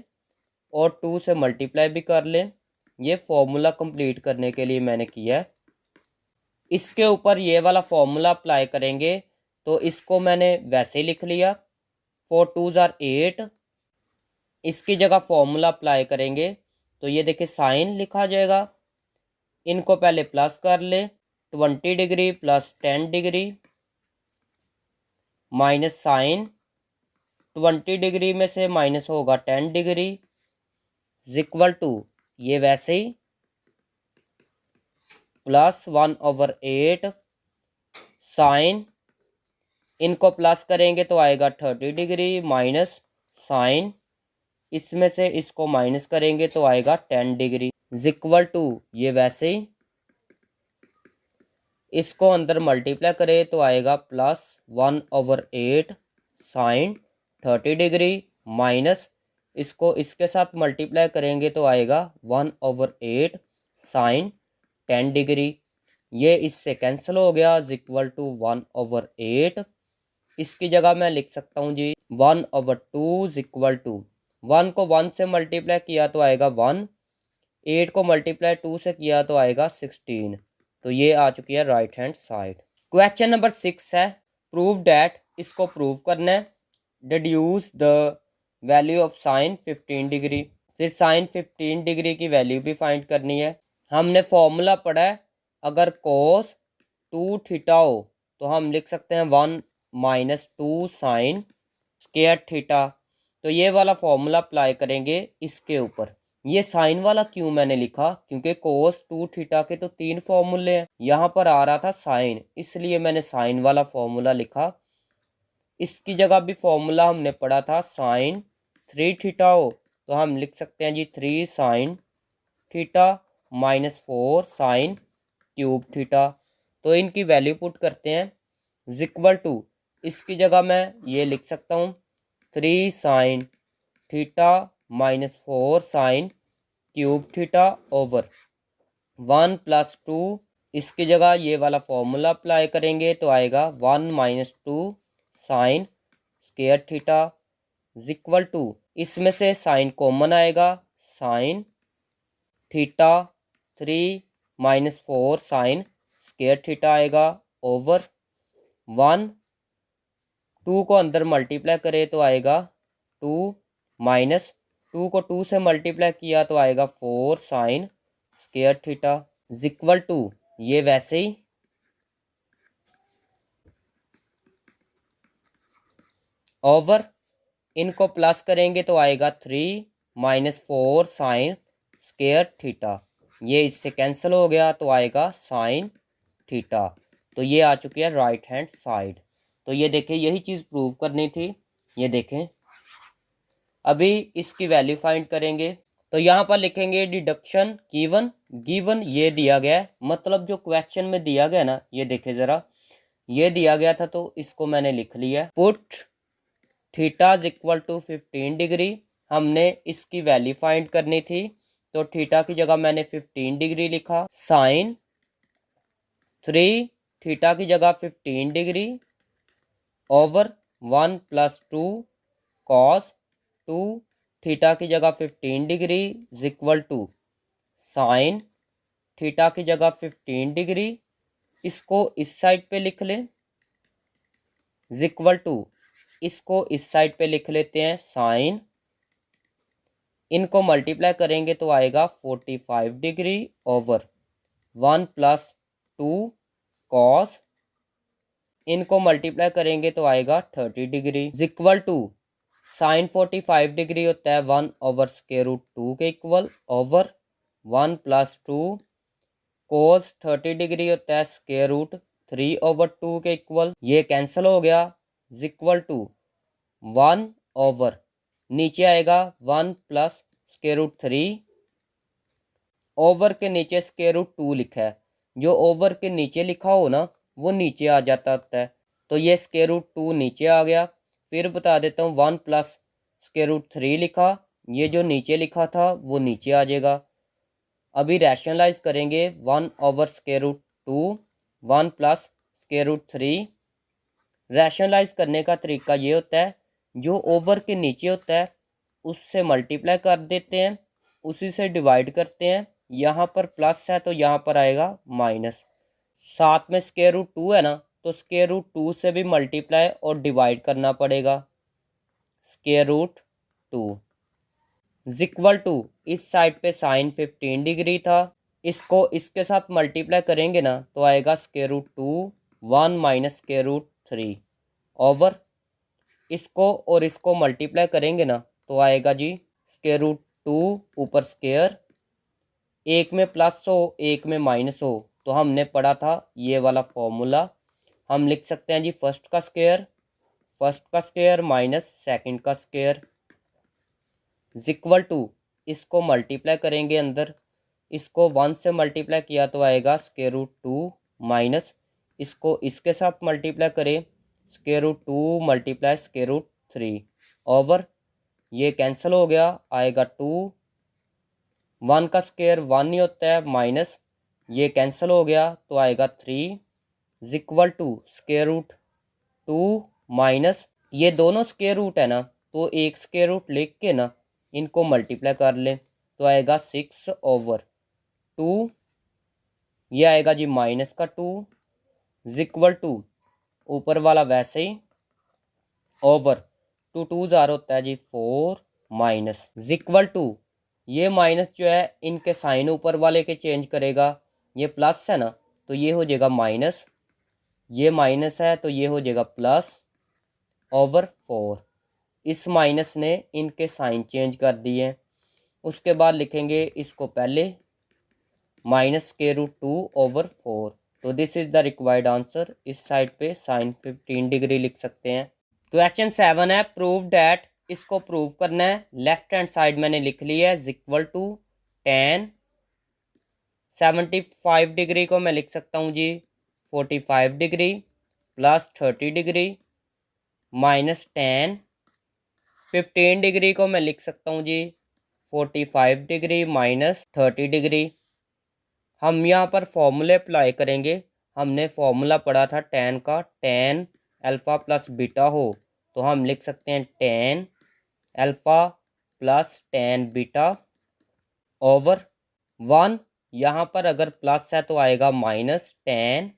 A: और 2 से मल्टीप्लाई भी कर ले। ये फॉर्मूला कंप्लीट करने के लिए मैंने किया है। इसके ऊपर ये वाला फॉर्मूला अप्लाई करेंगे तो इसको मैंने वैसे ही लिख लिया, 4 2 ज़ार 8। इसकी जगह फॉर्मूला अप्लाई करेंगे तो ये देखिए साइन लिखा जाएगा। इनको पहले प्लस कर ले, 20 degree plus 10 degree minus sine 20 degree में से माइनस होगा 10 डिग्री इक्वल टू ये वैसे ही प्लस 1/8 साइन। इनको प्लस करेंगे तो आएगा 30 डिग्री माइनस साइन, इसमें से इसको माइनस करेंगे तो आएगा 10 डिग्री इक्वल टू ये वैसे ही। इसको अंदर मल्टीप्लाई करें तो आएगा प्लस 1/8 साइन 30 डिग्री माइनस इसको इसके साथ मल्टीप्लाई करेंगे तो आएगा 1/8 साइन 10 डिग्री। ये इससे कैंसिल हो गया इक्वल टू 1/8। इसकी जगह मैं लिख सकता हूँ जी 1/2 इक्वल टू 1 को 1 से मल्टीप्लाई किया तो आएगा 1, 8 को मल्टीप्लाई 2 से किया तो आएगा 16। तो ये आ चुकी है right hand side. Question number 6 है प्रूव डैट। इसको प्रूव करना है। Deduce the value of sine 15 degree. फिर साइन 15 डिग्री की वैल्यू भी फाइंड करनी है। हमने फॉर्मूला पढ़ा है, अगर कोस 2 थीटा हो तो हम लिख सकते हैं 1 - 2 साइन स्क्वायर थीटा। तो ये वाला फॉर्मूला अप्लाई करेंगे इसके ऊपर। ये साइन वाला क्यों मैंने लिखा, क्योंकि कोस 2 थीटा के तो 3 फॉर्मूले हैं, यहाँ पर आ रहा था साइन, इसलिए मैंने साइन वाला फॉर्मूला लिखा। इसकी जगह भी फॉर्मूला हमने पढ़ा था साइन 3 थीटा हो तो हम लिख सकते हैं जी 3 sine theta -4 sine cube theta. तो इनकी वैल्यू पुट करते हैं इक्वल टू, इसकी जगह मैं ये लिख सकता हूँ 3 sine theta -4 sine cube theta over 1 + 2। इसकी जगह ये वाला फॉर्मूला अप्लाई करेंगे तो आएगा 1 - 2 sine square theta equal to, इसमें से साइन कॉमन आएगा, sine theta 3 -4 sine square theta आएगा ओवर 1। 2 को अंदर मल्टीप्लाई करें तो आएगा 2 माइनस 2 को 2 से मल्टीप्लाई किया तो आएगा 4 sine square theta equal to ये वैसे ही ओवर। इनको प्लस करेंगे तो आएगा 3 -4 साइन स्क्वायर थीटा। ये इससे कैंसिल हो गया तो आएगा साइन थीटा। तो ये आ चुकी है राइट हैंड साइड। तो ये देखें यही चीज़ प्रूव करनी थी। ये देखें अभी इसकी वैल्यू फाइंड करेंगे तो यहाँ पर लिखेंगे डिडक्शन गिवन। गिवन ये दिया गया है, मतलब जो क्वेश्चन में दिया गया ना, ये देखें ज़रा, ये दिया गया था तो इसको मैंने लिख लिया। Put theta equal to 15 degree. हमने इसकी वैल्यू फाइंड करनी थी तो थीटा की जगह मैंने 15 डिग्री लिखा। साइन 3 थीटा की जगह 15 डिग्री ओवर 1 + 2 कॉस 2 थीटा की जगह 15 degree equal to sine theta की जगह 15 डिग्री। इसको इस साइड पे लिख लें इक्वल टू, इसको इस साइड पे लिख लेते हैं साइन। इनको मल्टीप्लाई करेंगे तो आएगा 45 डिग्री ओवर 1 + 2 कॉस। इनको मल्टीप्लाई करेंगे तो आएगा 30 degree equal to sine 45 degree होता है 1/√2 के इक्वल ओवर 1 + 2 कोस 30 डिग्री होता है √3/2 के इक्वल। ये कैंसिल हो गया इक्वल टू 1 ओवर नीचे आएगा 1 + √3 ओवर के नीचे √2 लिखा है। जो ओवर के नीचे लिखा हो ना वो नीचे आ जाता होता है, तो ये √2 नीचे आ गया। फिर बता देता हूँ 1 + √3 लिखा, ये जो नीचे लिखा था वो नीचे आ जाएगा अभी रैशनलाइज करेंगे 1/√2 1 प्लस √3। रैशनलाइज करने का तरीका ये होता है, जो ओवर के नीचे होता है उससे मल्टीप्लाई कर देते हैं, उसी से डिवाइड करते हैं। यहाँ पर प्लस है तो यहाँ पर आएगा माइनस। साथ में √2 है ना, तो √2 से भी मल्टीप्लाई और डिवाइड करना पड़ेगा। √2 इज इक्वल टू, इस साइड पे साइन 15 डिग्री था, इसको इसके साथ मल्टीप्लाई करेंगे ना तो आएगा √2 1 माइनस √3 ओवर, इसको और इसको मल्टीप्लाई करेंगे ना तो आएगा जी √2 ऊपर स्केयर, एक में प्लस हो एक में माइनस हो तो हमने पढ़ा था ये वाला फॉर्मूला। हम लिख सकते हैं जी फर्स्ट का स्केयर माइनस सेकंड का स्केयर इज इक्वल टू, इसको मल्टीप्लाई करेंगे अंदर, इसको 1 से मल्टीप्लाई किया तो आएगा √2 माइनस, इसको इसके साथ मल्टीप्लाई करें √2 मल्टीप्लाई √3 ओवर, ये कैंसिल हो गया, आएगा 2, 1 का स्केयर 1 ही होता है माइनस, ये कैंसिल हो गया तो आएगा 3 इज इक्वल टू √2 माइनस, ये दोनों स्केयर रूट है ना, तो एक स्केयर रूट लिख के ना इनको मल्टीप्लाई कर लें तो आएगा 6/2, ये आएगा जी माइनस का 2 इज इक्वल टू, ऊपर वाला वैसे ही ओवर 2 2 ज़ार होता है जी 4 माइनस इज इक्वल टू, ये माइनस जो है इनके साइन ऊपर वाले के चेंज करेगा, ये प्लस है ना तो ये हो जाएगा माइनस, ये माइनस है तो ये हो जाएगा प्लस ओवर 4, इस माइनस ने इनके साइन चेंज कर दिए। उसके बाद लिखेंगे इसको पहले माइनस √2 ओवर 4, तो this is the required answer. इस साइड पे साइन 15 डिग्री लिख सकते हैं। क्वेश्चन 7 है, प्रूव डैट, इसको प्रूव करना है। लेफ्ट हैंड साइड मैंने लिख लिया है is equal to tan 75 degree को मैं लिख सकता हूँ जी 45 degree plus 30 degree minus tan 15 degree को मैं लिख सकता हूँ जी 45 डिग्री माइनस 30 डिग्री। हम यहाँ पर फॉर्मूले अप्लाई करेंगे। हमने फॉर्मूला पढ़ा था tan का, tan अल्फ़ा प्लस बीटा हो तो हम लिख सकते हैं tan alpha plus tan beta over 1, यहाँ पर अगर प्लस है तो आएगा minus tan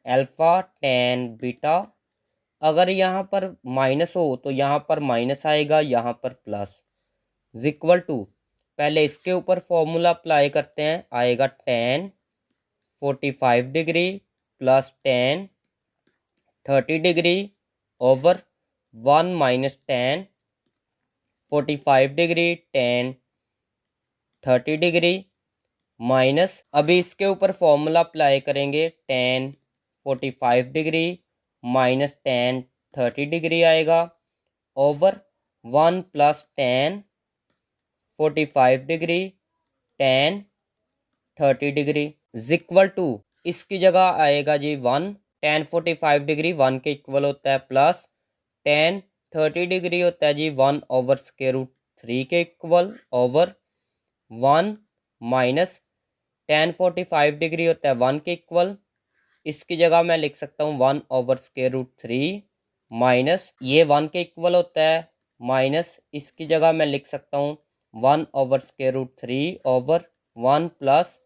A: alpha tan beta, अगर यहाँ पर माइनस हो तो यहाँ पर माइनस आएगा, यहाँ पर प्लस इज इक्वल टू, पहले इसके ऊपर फॉर्मूला अप्लाई करते हैं, आएगा tan 45 degree plus tan 30 degree over 1 minus tan 45 degree tan 30 degree minus, अभी इसके ऊपर फॉर्मूला अप्लाई करेंगे, tan 45 degree minus tan 30 degree आएगा over 1 plus tan 45 degree tan 30 degree is equal to, इसकी जगह आएगा जी 1, tan 45 डिग्री 1 के इक्वल होता है प्लस tan 30 डिग्री होता है जी 1 ओवर √3 के equal over 1 minus tan 45 degree होता है 1 के इक्वल, इसकी जगह मैं लिख सकता हूँ 1 ओवर √3 माइनस, ये 1 के इक्वल होता है माइनस, इसकी जगह मैं लिख सकता हूँ 1 ओवर √3 ओवर 1 प्लस,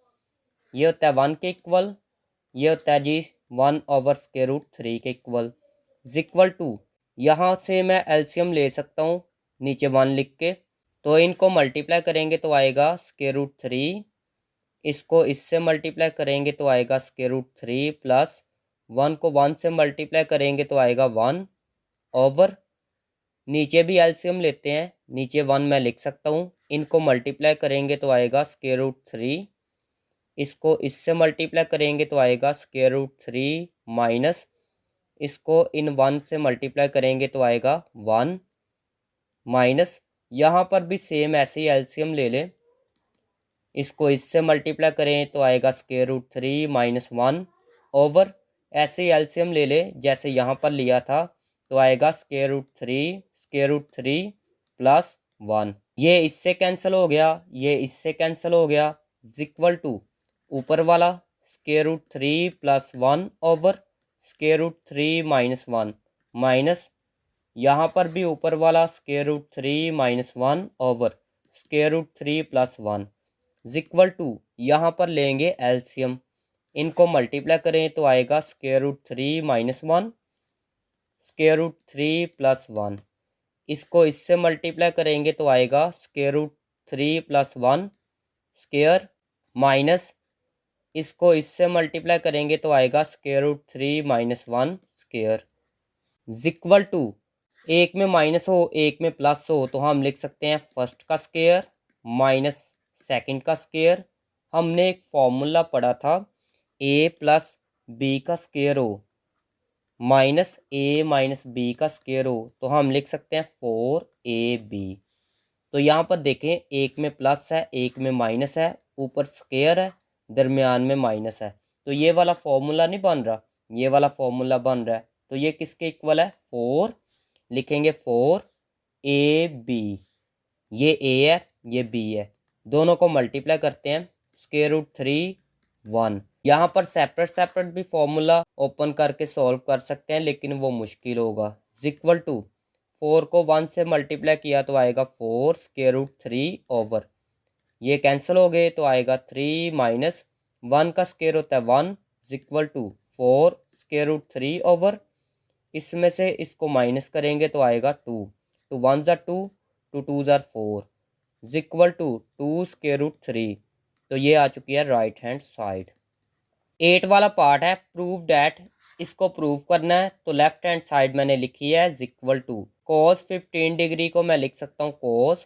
A: ये होता है 1 के इक्वल, ये होता है जी 1 ओवर √3 के इक्वल इज इक्वल टू, यहाँ से मैं एलसीएम ले सकता हूँ नीचे 1 लिख के, तो इनको मल्टीप्लाई करेंगे तो आएगा √3, इसको इससे मल्टीप्लाई करेंगे तो आएगा √3 प्लस 1 को 1 से मल्टीप्लाई करेंगे तो आएगा 1 ओवर, नीचे भी एलसीएम लेते हैं, नीचे 1 मैं लिख सकता हूँ, इनको मल्टीप्लाई करेंगे तो आएगा √3, इसको इससे मल्टीप्लाई करेंगे तो आएगा √3 माइनस, इसको इन 1 से मल्टीप्लाई करेंगे तो आएगा 1 माइनस, यहाँ पर भी सेम ऐसे ही एलसीएम ले लें, इसको इससे मल्टीप्लाई करें तो आएगा √3 माइनस 1 ओवर, ऐसे ही एलसीएम ले ले जैसे यहाँ पर लिया था तो आएगा √3 प्लस 1, ये इससे कैंसिल हो गया, ये इससे कैंसिल हो गया, इक्वल टू ऊपर वाला square root 3 plus 1 over square root 3 minus 1 minus यहाँ पर भी ऊपर वाला square root 3 minus 1 over square root 3 plus 1 equal to यहाँ पर लेंगे एलसीएम, इनको मल्टीप्लाई करें तो आएगा square root 3 minus 1 square root 3 plus 1। इसको इससे मल्टीप्लाई करेंगे तो आएगा square root 3 plus 1 square minus इसको इससे मल्टीप्लाई करेंगे तो आएगा square root 3 minus 1 square equal to एक में माइनस हो एक में प्लस हो तो हम लिख सकते हैं फर्स्ट का स्क्वायर माइनस सेकंड का स्क्वायर। हमने एक फॉर्मूला पढ़ा था a प्लस बी का स्क्वायर हो माइनस a माइनस बी का स्क्वायर हो तो हम लिख सकते हैं 4ab। तो यहाँ पर देखें एक में प्लस है एक में माइनस है, ऊपर स्क्वायर है दरमियान में माइनस है, तो ये वाला फॉर्मूला नहीं बन रहा, ये वाला फॉर्मूला बन रहा है। तो ये किसके इक्वल है 4, लिखेंगे 4ab। ये a है ये b है, दोनों को मल्टीप्लाई करते हैं स्क्वायर रूट 3 1। यहाँ पर सेपरेट सेपरेट भी फॉर्मूला ओपन करके सॉल्व कर सकते हैं लेकिन वो मुश्किल होगा। इक्वल टू 4 को 1 से मल्टीप्लाई किया तो आएगा 4 स्क्वायर रूट 3 ओवर ये कैंसिल हो गए तो आएगा 3 माइनस 1 का स्क्वायर होता है 1 equal to 4 square root 3 over इसमें से इसको माइनस करेंगे तो आएगा 2 टू 1 ज़ा 2 टू 2 ज़ा 4 इक्वल टू 2 स्क्वायर रूट 3। तो ये आ चुकी है राइट हैंड साइड। 8 वाला पार्ट है प्रूव डैट, इसको प्रूव करना है तो लेफ्ट हैंड साइड मैंने लिखी है इक्वल टू cos 15 डिग्री को मैं लिख सकता हूँ cos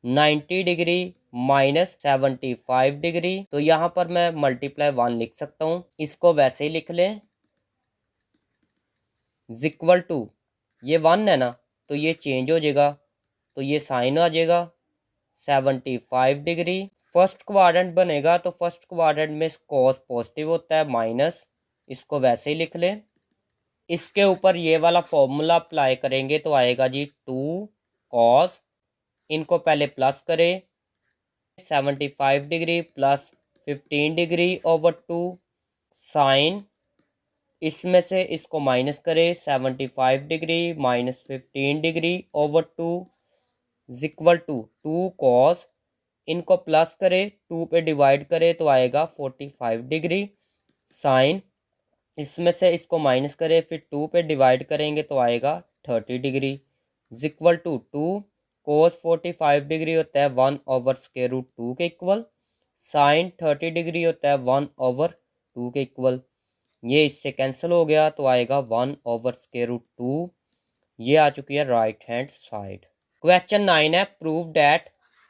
A: 90 डिग्री माइनस 75 डिग्री। तो यहाँ पर मैं मल्टीप्लाई 1 लिख सकता हूँ, इसको वैसे ही लिख लें इक्वल टू ये 1 है ना तो ये चेंज हो जाएगा तो ये साइन आ जाएगा 75 डिग्री। फर्स्ट क्वाड्रेंट बनेगा तो फर्स्ट क्वाड्रेंट में cos पॉजिटिव होता है माइनस, इसको वैसे ही लिख लें। इसके ऊपर ये वाला फॉर्मूला अप्लाई करेंगे तो आएगा जी 2 cos, इनको पहले प्लस करें 75 degree plus 15 degree over 2 sine, इसमें से इसको माइनस करें 75 degree minus 15 degree over 2 equal to 2 cos, इनको प्लस करें 2 पे डिवाइड करें तो आएगा 45 डिग्री साइन, इसमें से इसको माइनस करें फिर 2 पे डिवाइड करेंगे तो आएगा 30 degree equal to 2 cos 45 degree होता है 1 ओवर स्क्वायर रूट 2 के इक्वल, साइन 30 डिग्री होता है 1 ओवर 2 के इक्वल। ये इससे कैंसिल हो गया तो आएगा 1 ओवर स्क्वायर रूट 2। ये आ चुकी है राइट हैंड साइड। क्वेश्चन 9 है प्रूव डैट,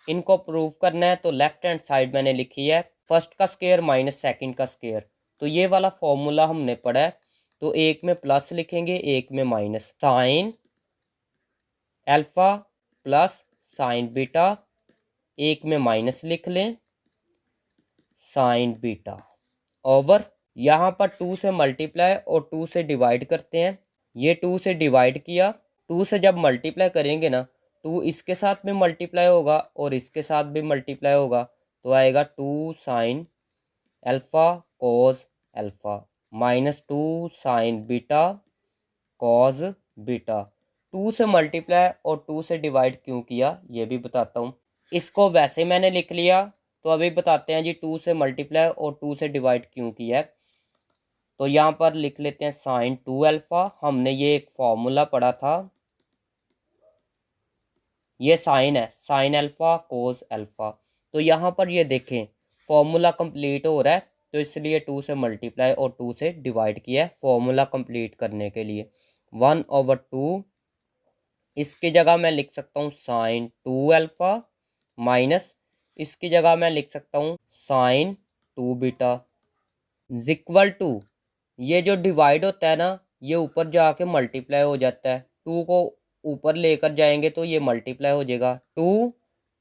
A: इनको प्रूव करना है तो लेफ्ट हैंड साइड मैंने लिखी है फर्स्ट का स्क्वायर माइनस सेकंड का स्क्वायर। तो ये वाला फॉर्मूला हमने पढ़ा है तो एक में प्लस लिखेंगे एक में minus, sine alpha plus sine beta, एक में माइनस लिख लें साइन बीटा ओवर यहाँ पर 2 से मल्टीप्लाई और 2 से डिवाइड करते हैं, ये 2 से डिवाइड किया, 2 से जब मल्टीप्लाई करेंगे ना 2 इसके साथ भी मल्टीप्लाई होगा और इसके साथ भी मल्टीप्लाई होगा तो आएगा 2 sine alpha cause alpha minus 2 sign beta cos beta. 2 से मल्टीप्लाई और 2 से डिवाइड क्यों किया ये भी बताता हूँ, इसको वैसे मैंने लिख लिया तो अभी बताते हैं जी 2 से मल्टीप्लाई और 2 से डिवाइड क्यों किया है। तो यहाँ पर लिख लेते हैं साइन 2 अल्फा, हमने ये एक फॉर्मूला पढ़ा था, ये साइन है साइन अल्फा कोस अल्फा। तो यहाँ पर ये देखें फॉर्मूला कंप्लीट हो रहा है तो इसलिए 2 से मल्टीप्लाई और 2 से डिवाइड किया है फॉर्मूला कंप्लीट करने के लिए। 1 ओवर 2 इसकी जगह मैं लिख सकता हूँ साइन 2 अल्फा माइनस इसकी जगह मैं लिख सकता हूँ साइन 2 बीटा इक्वल टू ये जो डिवाइड होता है ना ये ऊपर जाके मल्टीप्लाई हो जाता है, 2 को ऊपर लेकर जाएंगे तो ये मल्टीप्लाई हो जाएगा 2,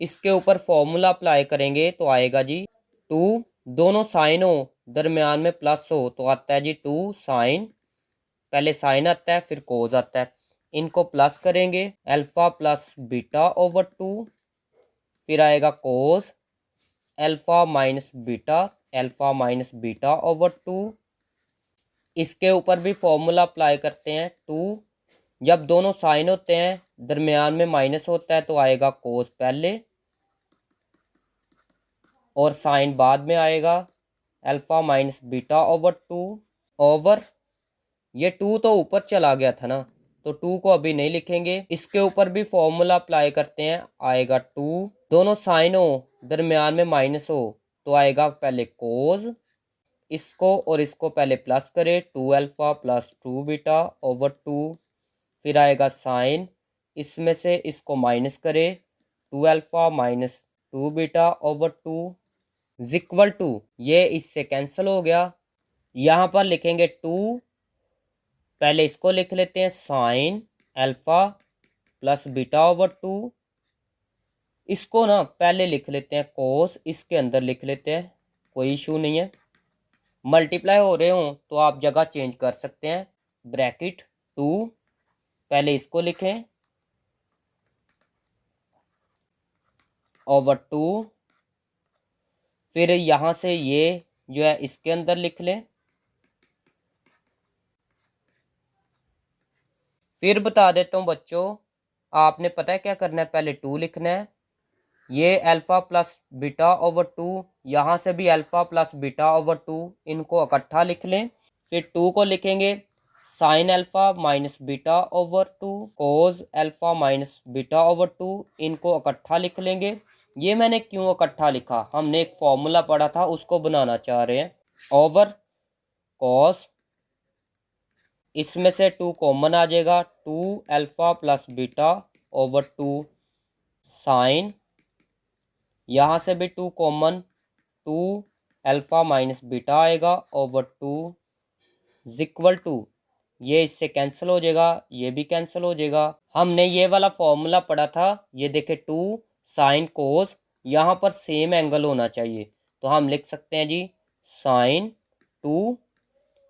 A: इसके ऊपर फॉर्मूला अप्लाई करेंगे तो आएगा जी 2, दोनों साइन हो दरमियान में प्लस हो तो आता है जी 2 साइन, पहले साइन आता है फिर कोस आता है, इनको प्लस करेंगे अल्फा प्लस बीटा ओवर 2 फिर आएगा cos alpha minus beta over 2। इसके ऊपर भी फॉर्मूला अप्लाई करते हैं। 2 जब दोनों साइन होते हैं दरमियान में माइनस होता है तो आएगा कोस पहले और साइन बाद में आएगा। Alpha minus beta over 2 over, ये 2 तो ऊपर चला गया था ना, तो 2 को अभी नहीं लिखेंगे। इसके ऊपर भी फॉर्मूला अप्लाई करते हैं, आएगा 2। दोनों साइन हो दरमियान में माइनस हो तो आएगा पहले कोस, इसको और इसको पहले प्लस करें, 2 अल्फ़ा प्लस 2 बीटा ओवर 2। फिर आएगा साइन, इसमें से इसको माइनस करें, 2 alpha minus 2 beta over 2 equal to, ये इससे कैंसिल हो गया। यहाँ पर लिखेंगे 2, पहले इसको लिख लेते हैं sign alpha plus beta over 2। इसको ना पहले लिख लेते हैं कोस, इसके अंदर लिख लेते हैं, कोई इशू नहीं है। मल्टीप्लाई हो रहे हो तो आप जगह चेंज कर सकते हैं। ब्रैकेट 2, पहले इसको लिखें ओवर 2, फिर यहाँ से ये जो है इसके अंदर लिख लें। फिर बता देता हूँ बच्चों, आपने पता है क्या करना है, पहले 2 लिखना है, ये अल्फ़ा प्लस बीटा ओवर 2, यहाँ से भी अल्फ़ा प्लस बीटा ओवर 2, इनको इकट्ठा लिख लें। फिर 2 को लिखेंगे sign alpha minus beta over 2 cos alpha minus beta over 2, इनको इकट्ठा लिख लेंगे। ये मैंने क्यों इकट्ठा लिखा, हमने एक फॉर्मूला पढ़ा था उसको बनाना चाह रहे हैं। ओवर कॉस, इसमें से 2 कॉमन आ जाएगा, 2 alpha plus beta over 2 sine, यहाँ से भी 2 कॉमन, 2 अल्फ़ा माइनस बीटा आएगा ओवर 2 इक्वल टू, ये इससे कैंसिल हो जाएगा, ये भी कैंसिल हो जाएगा। हमने ये वाला फॉर्मूला पढ़ा था, ये देखे 2 साइन कोस, यहाँ पर सेम एंगल होना चाहिए, तो हम लिख सकते हैं जी साइन 2,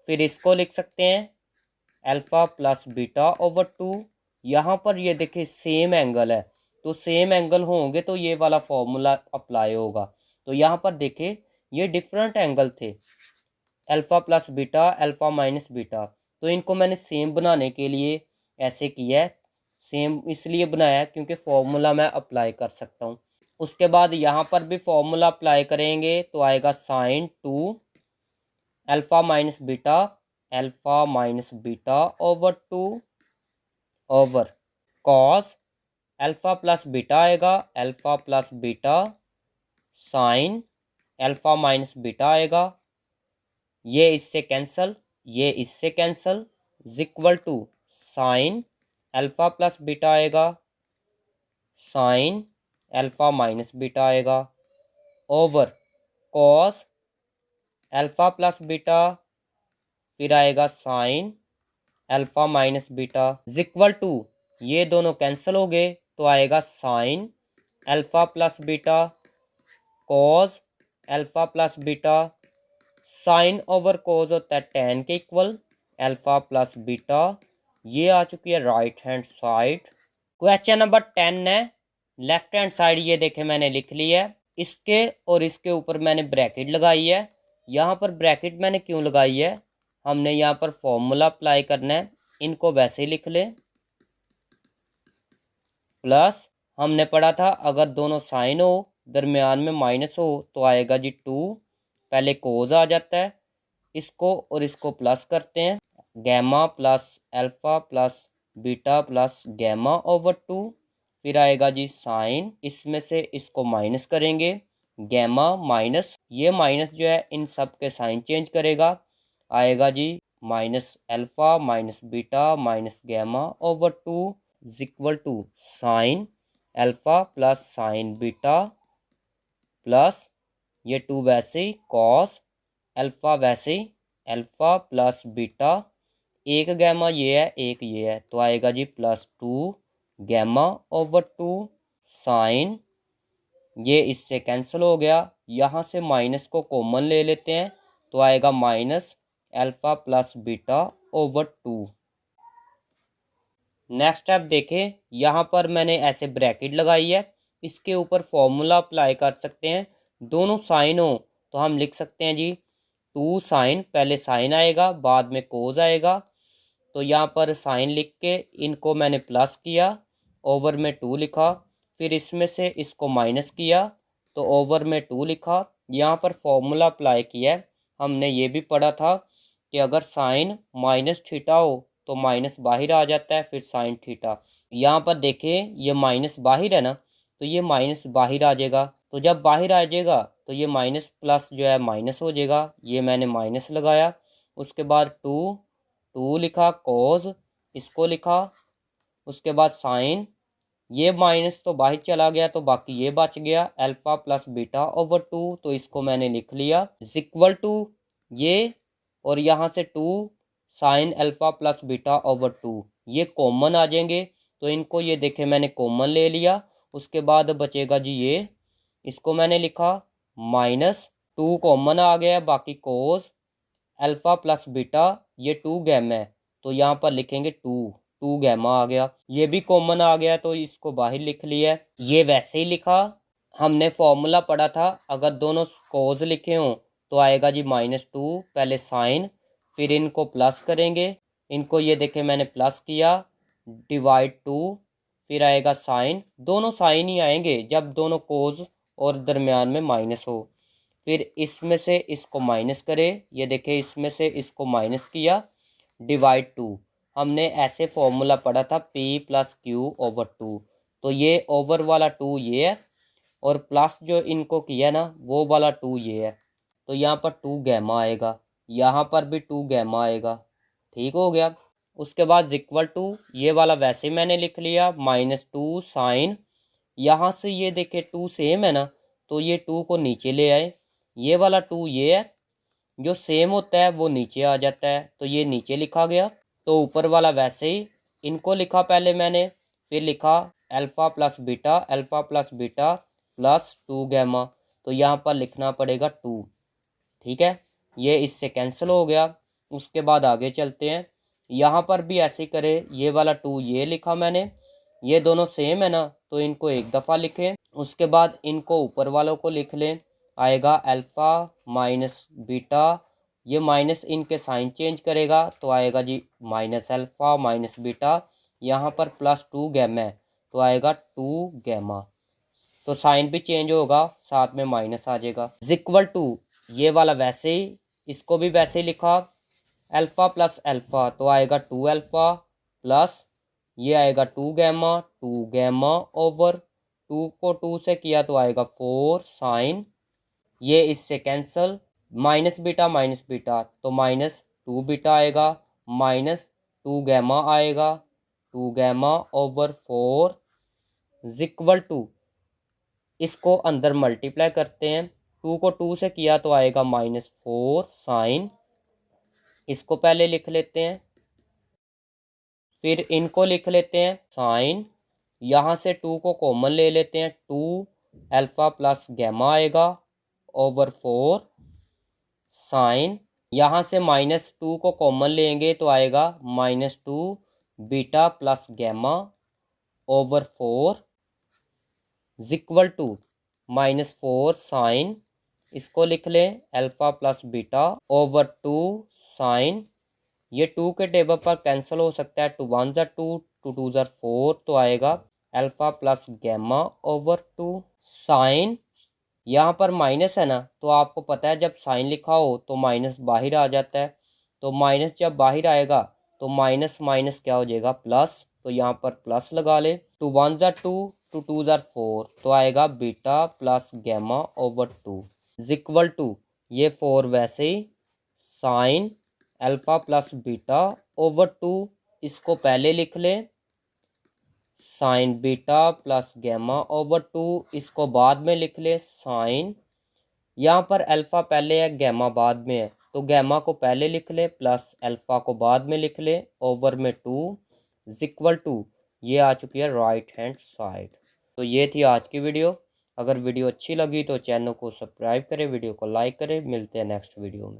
A: फिर इसको लिख सकते हैं अल्फ़ा प्लस बीटा ओवर 2। यहाँ पर ये देखिए सेम एंगल है, तो सेम एंगल होंगे तो ये वाला फॉर्मूला अप्लाई होगा। तो यहाँ पर देखे ये डिफरेंट एंगल थे, alpha plus beta alpha minus beta, तो इनको मैंने सेम बनाने के लिए ऐसे किया है। सेम इसलिए बनाया क्योंकि फॉर्मूला मैं अप्लाई कर सकता हूँ। उसके बाद यहाँ पर भी फॉर्मूला अप्लाई करेंगे तो आएगा sine 2 alpha minus beta over 2 over cos alpha plus beta आएगा, alpha plus beta sine alpha minus beta आएगा, ये इससे कैंसल, ये इससे cancel equal to sine alpha plus beta आएगा, साइन अल्फ़ा माइनस बीटा आएगा over cos alpha plus beta, फिर आएगा sine alpha minus beta equal to, ये दोनों कैंसिल हो गए तो आएगा sine alpha plus beta cos alpha plus beta, sign over cos होता है tan के इक्वल, अल्फ़ा प्लस बीटा, ये आ चुकी है right hand side. Question number 10 है, लेफ्ट हैंड साइड ये देखे मैंने लिख ली है, इसके और इसके ऊपर मैंने ब्रैकेट लगाई है। यहाँ पर ब्रैकेट मैंने क्यों लगाई है, हमने यहाँ पर फॉर्मूला अप्लाई करना है, इनको वैसे ही लिख लें। प्लस हमने पढ़ा था अगर दोनों साइन हो दरमियान में माइनस हो तो आएगा जी 2, पहले कोस आ जाता है, इसको और इसको प्लस करते हैं, gamma plus alpha plus beta plus gamma over 2, फिर आएगा जी साइन, इसमें से इसको माइनस करेंगे, गैमा माइनस, ये माइनस जो है इन सब के साइन चेंज करेगा, आएगा जी minus alpha minus beta minus gamma over 2 equal to sine alpha plus sine beta plus ये 2 वैसे ही कॉस अल्फ़ा वैसे ही अल्फ़ा प्लस बीटा, एक गैमा ये है एक ये है तो आएगा जी प्लस 2 गैमा ओवर 2 साइन, ये इससे कैंसिल हो गया, यहाँ से माइनस को कॉमन ले लेते हैं तो आएगा minus alpha plus beta over 2। Next step देखें, यहाँ पर मैंने ऐसे ब्रैकेट लगाई है, इसके ऊपर फॉर्मूला अप्लाई कर सकते हैं। दोनों साइन हो तो हम लिख सकते हैं जी 2 साइन, पहले साइन आएगा बाद में कोज आएगा। तो यहाँ पर साइन लिख के इनको मैंने प्लस किया, ओवर में 2 लिखा, फिर इसमें से इसको माइनस किया तो ओवर में 2 लिखा। यहाँ पर फॉर्मूला अप्लाई किया है। हमने ये भी पढ़ा था कि अगर साइन माइनस थीटा हो तो माइनस बाहर आ जाता है, फिर साइन थीटा। यहाँ पर देखें ये माइनस बाहर है ना, तो ये माइनस बाहर आ जाएगा। तो जब बाहर आ जाएगा तो ये माइनस प्लस जो है माइनस हो जाएगा। ये मैंने माइनस लगाया। उसके बाद 2 लिखा, कोज इसको लिखा, उसके बाद साइन, ये माइनस तो बाहर चला गया तो बाकी ये बच गया, अल्फा प्लस बीटा ओवर 2, तो इसको मैंने लिख लिया इक्वल टू ये, और यहाँ से 2 sine alpha plus beta over 2 ये कॉमन आ जाएंगे। तो इनको ये देखे मैंने कॉमन ले लिया। उसके बाद बचेगा जी ये, इसको मैंने लिखा -2 कॉमन आ गया, बाकी कोस अल्फा प्लस बीटा ये 2 गैमा है तो यहाँ पर लिखेंगे 2 गैमा आ गया। ये भी कॉमन आ गया तो इसको बाहर लिख लिया। ये वैसे ही लिखा। हमने फॉर्मूला पढ़ा था, अगर दोनों कोस लिखे हों तो आएगा जी -2, पहले साइन, फिर इनको प्लस करेंगे, इनको ये देखे मैंने प्लस किया, डिवाइड 2, फिर आएगा साइन। दोनों साइन ही आएंगे जब दोनों कोस और दरमियान में माइनस हो। फिर इसमें से इसको माइनस करें, ये देखें इसमें से इसको माइनस किया, डिवाइड 2। हमने ऐसे फॉर्मूला पढ़ा था P प्लस क्यू ओवर 2। तो ये ओवर वाला 2 ये है, और प्लस जो इनको किया ना वो वाला 2 ये है। तो यहाँ पर 2 गैमा आएगा, यहाँ पर भी 2 गैमा आएगा। ठीक हो गया। उसके बाद इक्वल टू ये वाला वैसे मैंने लिख लिया, -2 साइन, यहाँ से ये देखे 2 सेम है ना, तो ये 2 को नीचे ले आए। ये वाला 2 ये है, जो सेम होता है वो नीचे आ जाता है, तो ये नीचे लिखा गया। तो ऊपर वाला वैसे ही इनको लिखा पहले मैंने, फिर लिखा alpha plus beta, alpha plus beta plus 2 gamma, तो यहाँ पर लिखना पड़ेगा 2। ठीक है, ये इससे कैंसिल हो गया। उसके बाद आगे चलते हैं। यहाँ पर भी ऐसे करे, ये वाला 2 ये लिखा मैंने, ये दोनों सेम है ना तो इनको एक दफ़ा लिखें। उसके बाद इनको ऊपर वालों को लिख लें, आएगा अल्फ़ा माइनस बीटा, ये माइनस इनके साइन चेंज करेगा तो आएगा जी माइनस अल्फ़ा माइनस बीटा, यहाँ पर +2 गैमा है तो आएगा 2 गैमा। तो साइन भी चेंज होगा, साथ में माइनस आ जाएगा। इक्वल टू ये वाला वैसे ही, इसको भी वैसे ही लिखा, अल्फ़ा प्लस अल्फ़ा तो आएगा 2 अल्फ़ा प्लस ये आएगा 2 गैमा, 2 गैमा ओवर 2 को 2 से किया तो आएगा 4 साइन, ये इससे कैंसल, माइनस बीटा तो -2 बीटा आएगा, -2 गैमा आएगा, 2 गैमा ओवर 4 इक्वल टू, इसको अंदर मल्टीप्लाई करते हैं, 2 को 2 से किया तो आएगा -4 साइन, इसको पहले लिख लेते हैं, फिर इनको लिख लेते हैं साइन, यहाँ से 2 को कॉमन ले लेते हैं, 2 अल्फ़ा प्लस गैमा आएगा ओवर 4 साइन, यहाँ से -2 को कॉमन लेंगे तो आएगा -2 beta plus gamma over 4 equal to -4 sine, इसको लिख लें alpha plus beta over 2 sine, ये 2 के टेबल पर कैंसिल हो सकता है, 2 1 ज़ा 2, 2 2 ज़ा 4 तो आएगा alpha plus gamma over 2 sine, यहाँ पर माइनस है ना तो आपको पता है जब साइन लिखा हो तो माइनस बाहर आ जाता है, तो माइनस जब बाहर आएगा तो माइनस माइनस क्या हो जाएगा प्लस, तो यहाँ पर प्लस लगा ले, 2 1 ज़ा 2, 2 2 ज़ा 4 तो आएगा beta plus gamma over 2 equal to ये 4 वैसे ही sine alpha plus beta over 2, इसको पहले लिख ले sine beta plus gamma over 2, इसको बाद में लिख ले साइन, यहाँ पर अल्फ़ा पहले है गैमा बाद में है तो गैमा को पहले लिख ले प्लस अल्फ़ा को बाद में लिख ले ओवर में 2 इक्वल टू, ये आ चुकी है राइट हैंड साइड। तो ये थी आज की वीडियो। अगर वीडियो अच्छी लगी तो चैनल को सब्सक्राइब करें, वीडियो को लाइक करें। मिलते हैं नेक्स्ट वीडियो में।